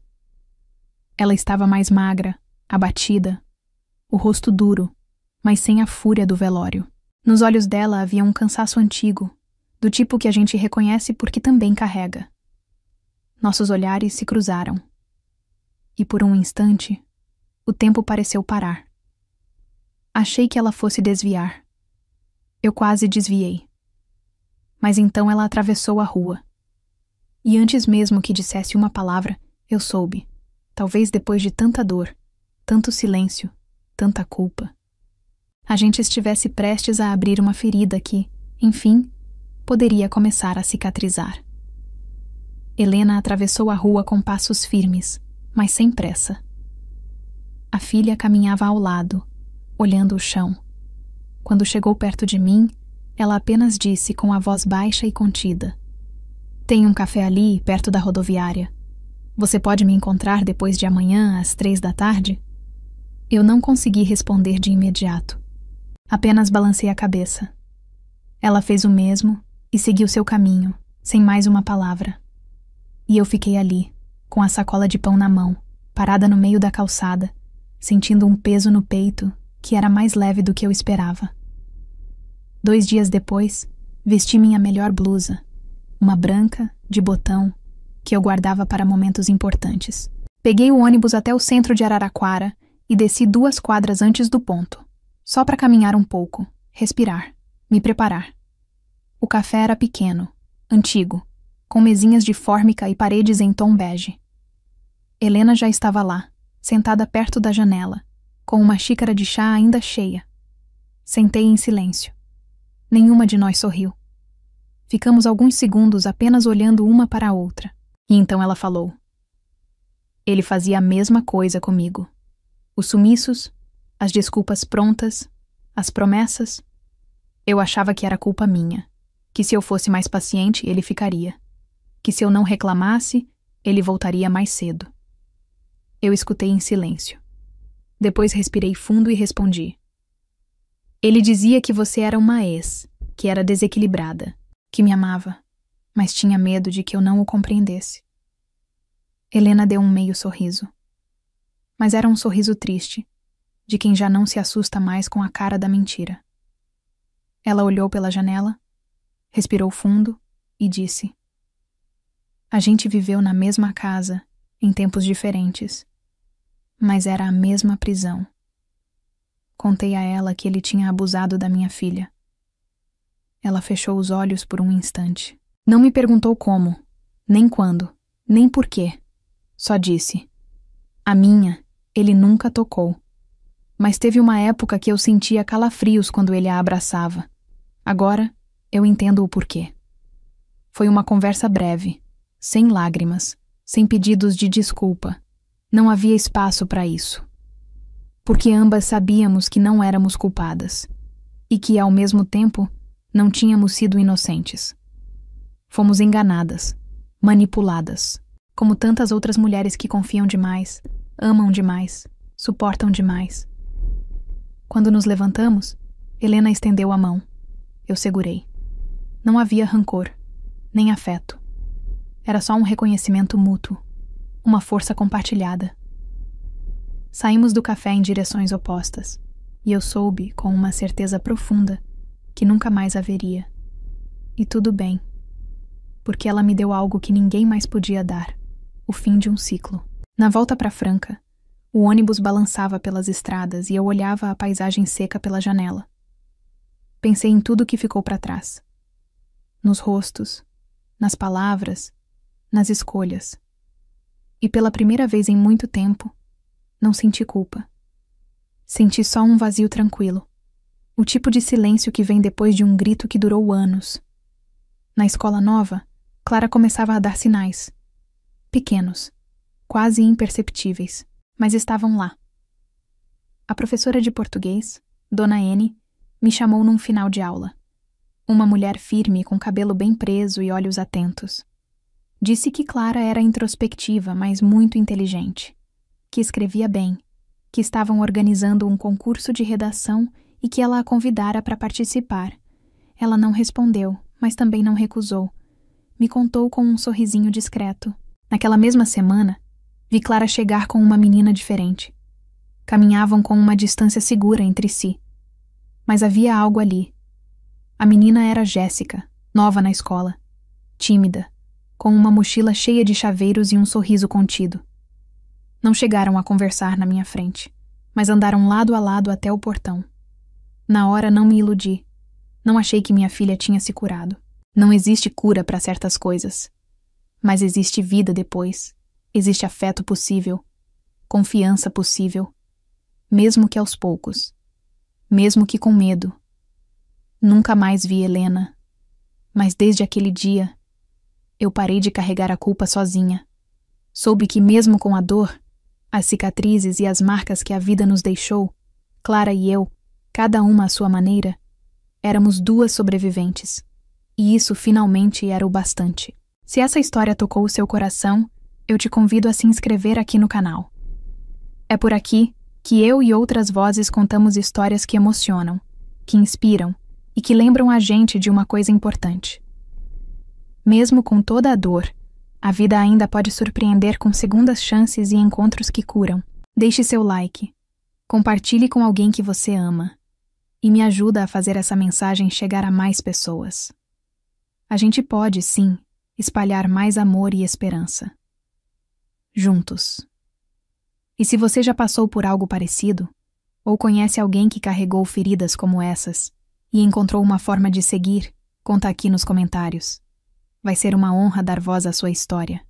Ela estava mais magra, abatida, o rosto duro, mas sem a fúria do velório. Nos olhos dela havia um cansaço antigo, do tipo que a gente reconhece porque também carrega. Nossos olhares se cruzaram. E por um instante, o tempo pareceu parar. Achei que ela fosse desviar. Eu quase desviei. Mas então ela atravessou a rua. E antes mesmo que dissesse uma palavra, eu soube. Talvez depois de tanta dor, tanto silêncio, tanta culpa, a gente estivesse prestes a abrir uma ferida que, enfim, poderia começar a cicatrizar. Helena atravessou a rua com passos firmes, mas sem pressa. A filha caminhava ao lado, olhando o chão. Quando chegou perto de mim, ela apenas disse com a voz baixa e contida: "Tem um café ali, perto da rodoviária. Você pode me encontrar depois de amanhã, às 3 da tarde?" Eu não consegui responder de imediato. Apenas balancei a cabeça. Ela fez o mesmo e seguiu seu caminho, sem mais uma palavra. E eu fiquei ali, com a sacola de pão na mão, parada no meio da calçada, sentindo um peso no peito que era mais leve do que eu esperava. 2 dias depois, vesti minha melhor blusa, uma branca, de botão, que eu guardava para momentos importantes. Peguei o ônibus até o centro de Araraquara e desci 2 quadras antes do ponto, só para caminhar um pouco, respirar, me preparar. O café era pequeno, antigo, com mesinhas de fórmica e paredes em tom bege. Helena já estava lá, sentada perto da janela, com uma xícara de chá ainda cheia. Sentei em silêncio. Nenhuma de nós sorriu. Ficamos alguns segundos apenas olhando uma para a outra. E então ela falou: "Ele fazia a mesma coisa comigo. Os sumiços, as desculpas prontas, as promessas. Eu achava que era culpa minha, que se eu fosse mais paciente, ele ficaria. Que se eu não reclamasse, ele voltaria mais cedo." Eu escutei em silêncio. Depois respirei fundo e respondi: "Ele dizia que você era uma ex, que era desequilibrada, que me amava, mas tinha medo de que eu não o compreendesse." Helena deu um meio sorriso. Mas era um sorriso triste, de quem já não se assusta mais com a cara da mentira. Ela olhou pela janela, respirou fundo e disse: a gente viveu na mesma casa, em tempos diferentes, mas era a mesma prisão. Contei a ela que ele tinha abusado da minha filha. Ela fechou os olhos por um instante. Não me perguntou como, nem quando, nem por quê. Só disse: a minha, ele nunca tocou. Mas teve uma época que eu sentia calafrios quando ele a abraçava. Agora, eu entendo o porquê. Foi uma conversa breve, sem lágrimas, sem pedidos de desculpa. Não havia espaço para isso. Porque ambas sabíamos que não éramos culpadas. E que, ao mesmo tempo, não tínhamos sido inocentes. Fomos enganadas, manipuladas, como tantas outras mulheres que confiam demais, amam demais, suportam demais. Quando nos levantamos, Helena estendeu a mão. Eu segurei. Não havia rancor, nem afeto. Era só um reconhecimento mútuo, uma força compartilhada. Saímos do café em direções opostas, e eu soube, com uma certeza profunda, que nunca mais haveria. E tudo bem, porque ela me deu algo que ninguém mais podia dar, o fim de um ciclo. Na volta para Franca, o ônibus balançava pelas estradas e eu olhava a paisagem seca pela janela. Pensei em tudo que ficou para trás. Nos rostos, nas palavras, nas escolhas. E pela primeira vez em muito tempo, não senti culpa. Senti só um vazio tranquilo. O tipo de silêncio que vem depois de um grito que durou anos. Na escola nova, Clara começava a dar sinais. Pequenos, quase imperceptíveis, mas estavam lá. A professora de português, Dona N, me chamou num final de aula. Uma mulher firme com cabelo bem preso e olhos atentos. Disse que Clara era introspectiva, mas muito inteligente. Que escrevia bem, que estavam organizando um concurso de redação e que ela a convidara para participar. Ela não respondeu, mas também não recusou. Me contou com um sorrisinho discreto. Naquela mesma semana, vi Clara chegar com uma menina diferente. Caminhavam com uma distância segura entre si. Mas havia algo ali. A menina era Jéssica, nova na escola. Tímida, com uma mochila cheia de chaveiros e um sorriso contido. Não chegaram a conversar na minha frente, mas andaram lado a lado até o portão. Na hora não me iludi. Não achei que minha filha tinha se curado. Não existe cura para certas coisas. Mas existe vida depois. Existe afeto possível. Confiança possível. Mesmo que aos poucos. Mesmo que com medo. Nunca mais vi Helena. Mas desde aquele dia, eu parei de carregar a culpa sozinha. Soube que mesmo com a dor, as cicatrizes e as marcas que a vida nos deixou, Clara e eu, cada uma à sua maneira, éramos duas sobreviventes. E isso finalmente era o bastante. Se essa história tocou o seu coração, eu te convido a se inscrever aqui no canal. É por aqui que eu e outras vozes contamos histórias que emocionam, que inspiram e que lembram a gente de uma coisa importante. Mesmo com toda a dor, a vida ainda pode surpreender com segundas chances e encontros que curam. Deixe seu like, compartilhe com alguém que você ama e me ajuda a fazer essa mensagem chegar a mais pessoas. A gente pode, sim, espalhar mais amor e esperança. Juntos. E se você já passou por algo parecido, ou conhece alguém que carregou feridas como essas e encontrou uma forma de seguir, conta aqui nos comentários. Vai ser uma honra dar voz à sua história.